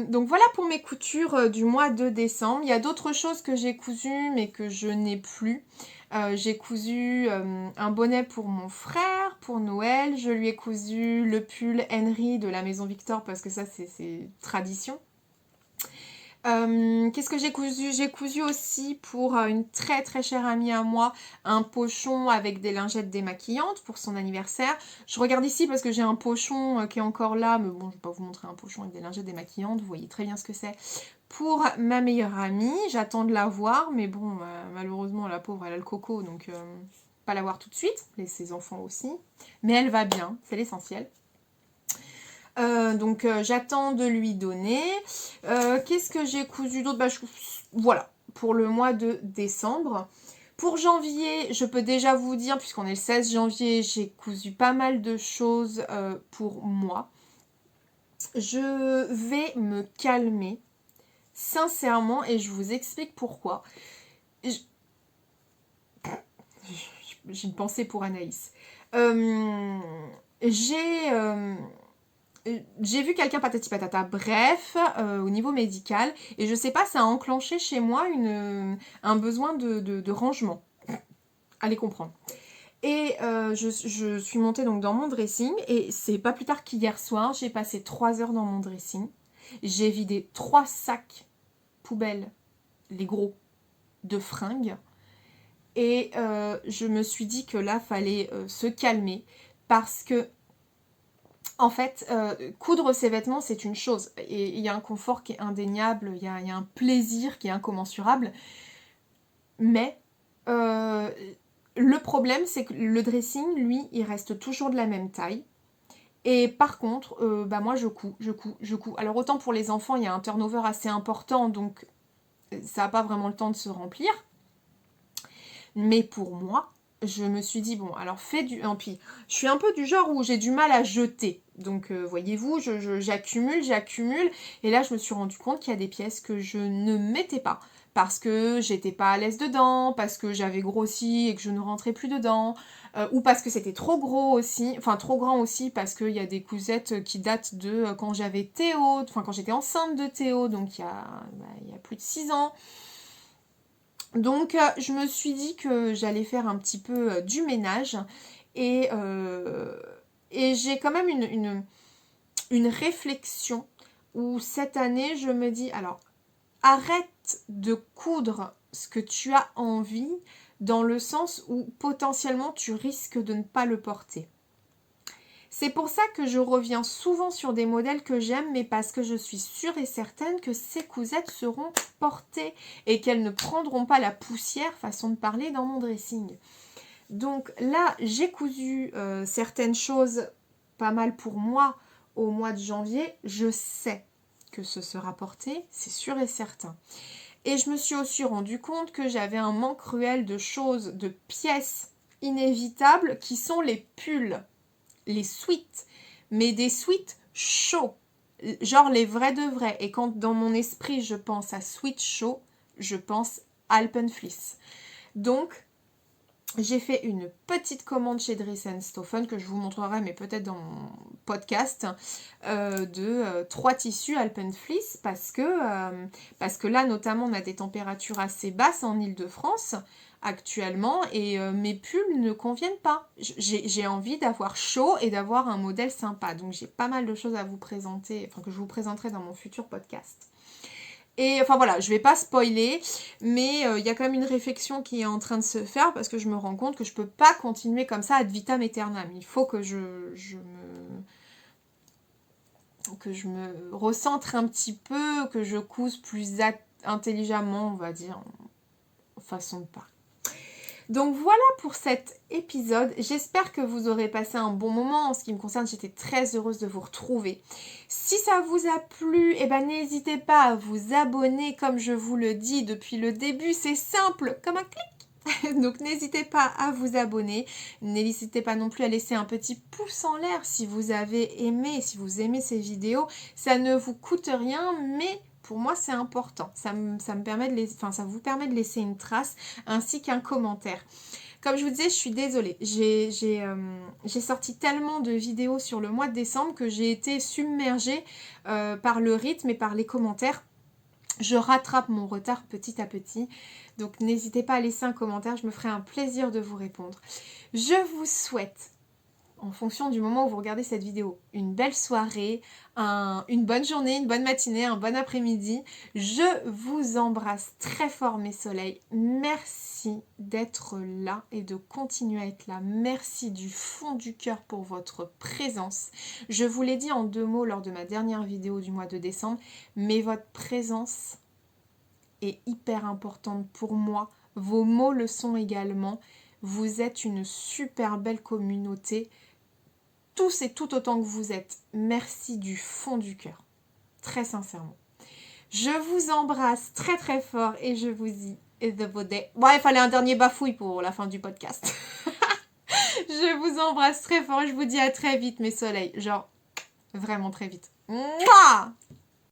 Donc voilà pour mes coutures du mois de décembre. Il y a d'autres choses que j'ai cousues mais que je n'ai plus. J'ai cousu un bonnet pour mon frère, pour Noël. Je lui ai cousu le pull Henry de la Maison Victor parce que ça c'est tradition. Qu'est-ce que j'ai cousu? J'ai cousu aussi pour une très très chère amie à moi un pochon avec des lingettes démaquillantes pour son anniversaire. Je regarde ici parce que j'ai un pochon qui est encore là, mais bon, je vais pas vous montrer un pochon avec des lingettes démaquillantes, vous voyez très bien ce que c'est. Pour ma meilleure amie, j'attends de la voir, mais bon, malheureusement la pauvre elle a le coco, donc pas la voir tout de suite, et ses enfants aussi. Mais elle va bien, c'est l'essentiel. Donc j'attends de lui donner. Qu'est-ce que j'ai cousu d'autre? Voilà, pour le mois de décembre. Pour janvier, je peux déjà vous dire, puisqu'on est le 16 janvier, j'ai cousu pas mal de choses pour moi. Je vais me calmer, sincèrement, et je vous explique pourquoi. J'ai une pensée pour Anaïs. J'ai vu quelqu'un patati patata, bref, au niveau médical, et je sais pas, ça a enclenché chez moi un besoin de rangement. Allez comprendre. Et je suis montée donc dans mon dressing, et c'est pas plus tard qu'hier soir, j'ai passé 3 heures dans mon dressing. J'ai vidé 3 sacs poubelles, les gros, de fringues. Et je me suis dit que là, fallait se calmer, parce que en fait, coudre ses vêtements, c'est une chose. Et il y a un confort qui est indéniable, il y a un plaisir qui est incommensurable. Mais le problème, c'est que le dressing, lui, il reste toujours de la même taille. Et par contre, moi je couds. Alors autant pour les enfants, il y a un turnover assez important, donc ça n'a pas vraiment le temps de se remplir. Mais pour moi, je me suis dit, bon, alors fais du... Et puis, je suis un peu du genre où j'ai du mal à jeter. Donc, voyez-vous, j'accumule. Et là, je me suis rendu compte qu'il y a des pièces que je ne mettais pas. Parce que j'étais pas à l'aise dedans, parce que j'avais grossi et que je ne rentrais plus dedans, ou parce que c'était trop gros aussi, enfin trop grand aussi, parce qu'il y a des cousettes qui datent de quand j'avais Théo, enfin quand j'étais enceinte de Théo, donc il y a plus de 6 ans. Donc je me suis dit que j'allais faire un petit peu du ménage et, euh, et j'ai quand même une réflexion où cette année je me dis alors arrête de coudre ce que tu as envie dans le sens où potentiellement tu risques de ne pas le porter. C'est pour ça que je reviens souvent sur des modèles que j'aime, mais parce que je suis sûre et certaine que ces cousettes seront portées et qu'elles ne prendront pas la poussière, façon de parler, dans mon dressing. Donc là, j'ai cousu certaines choses pas mal pour moi au mois de janvier. Je sais que ce sera porté, c'est sûr et certain. Et je me suis aussi rendu compte que j'avais un manque cruel de choses, de pièces inévitables qui sont les pulls. Les sweats, mais des sweats chauds, genre les vrais de vrais. Et quand dans mon esprit je pense à sweat chaud, je pense Alpenfleece. Donc j'ai fait une petite commande chez Dries & Stoffen que je vous montrerai, mais peut-être dans mon podcast, de 3 tissus Alpenfleece parce que là, notamment, on a des températures assez basses en Île-de-France actuellement et mes pulls ne conviennent pas. J'ai envie d'avoir chaud et d'avoir un modèle sympa. Donc, j'ai pas mal de choses à vous présenter, enfin que je vous présenterai dans mon futur podcast. Et enfin voilà, je vais pas spoiler, mais il y a quand même une réflexion qui est en train de se faire parce que je me rends compte que je peux pas continuer comme ça ad vitam aeternam. Il faut que je me recentre un petit peu, que je couse plus intelligemment, on va dire, en façon de parler. Donc voilà pour cet épisode. J'espère que vous aurez passé un bon moment. En ce qui me concerne, j'étais très heureuse de vous retrouver. Si ça vous a plu, n'hésitez pas à vous abonner. Comme je vous le dis depuis le début, c'est simple, comme un clic. Donc n'hésitez pas à vous abonner. N'hésitez pas non plus à laisser un petit pouce en l'air si vous avez aimé, si vous aimez ces vidéos. Ça ne vous coûte rien, mais pour moi c'est important. Ça vous permet de laisser une trace ainsi qu'un commentaire. Comme je vous disais, je suis désolée. J'ai sorti tellement de vidéos sur le mois de décembre que j'ai été submergée par le rythme et par les commentaires. Je rattrape mon retard petit à petit. Donc n'hésitez pas à laisser un commentaire, je me ferai un plaisir de vous répondre. Je vous souhaite, en fonction du moment où vous regardez cette vidéo, une belle soirée, une bonne journée, une bonne matinée, un bon après-midi. Je vous embrasse très fort mes soleils. Merci d'être là et de continuer à être là. Merci du fond du cœur pour votre présence. Je vous l'ai dit en 2 mots lors de ma dernière vidéo du mois de décembre, mais votre présence est hyper importante pour moi. Vos mots le sont également. Vous êtes une super belle communauté. Tous et tout autant que vous êtes. Merci du fond du cœur. Très sincèrement. Je vous embrasse très très fort et je vous dis bon, il fallait un dernier bafouille pour la fin du podcast. Je vous embrasse très fort et je vous dis à très vite mes soleils. Genre, vraiment très vite. Mouah!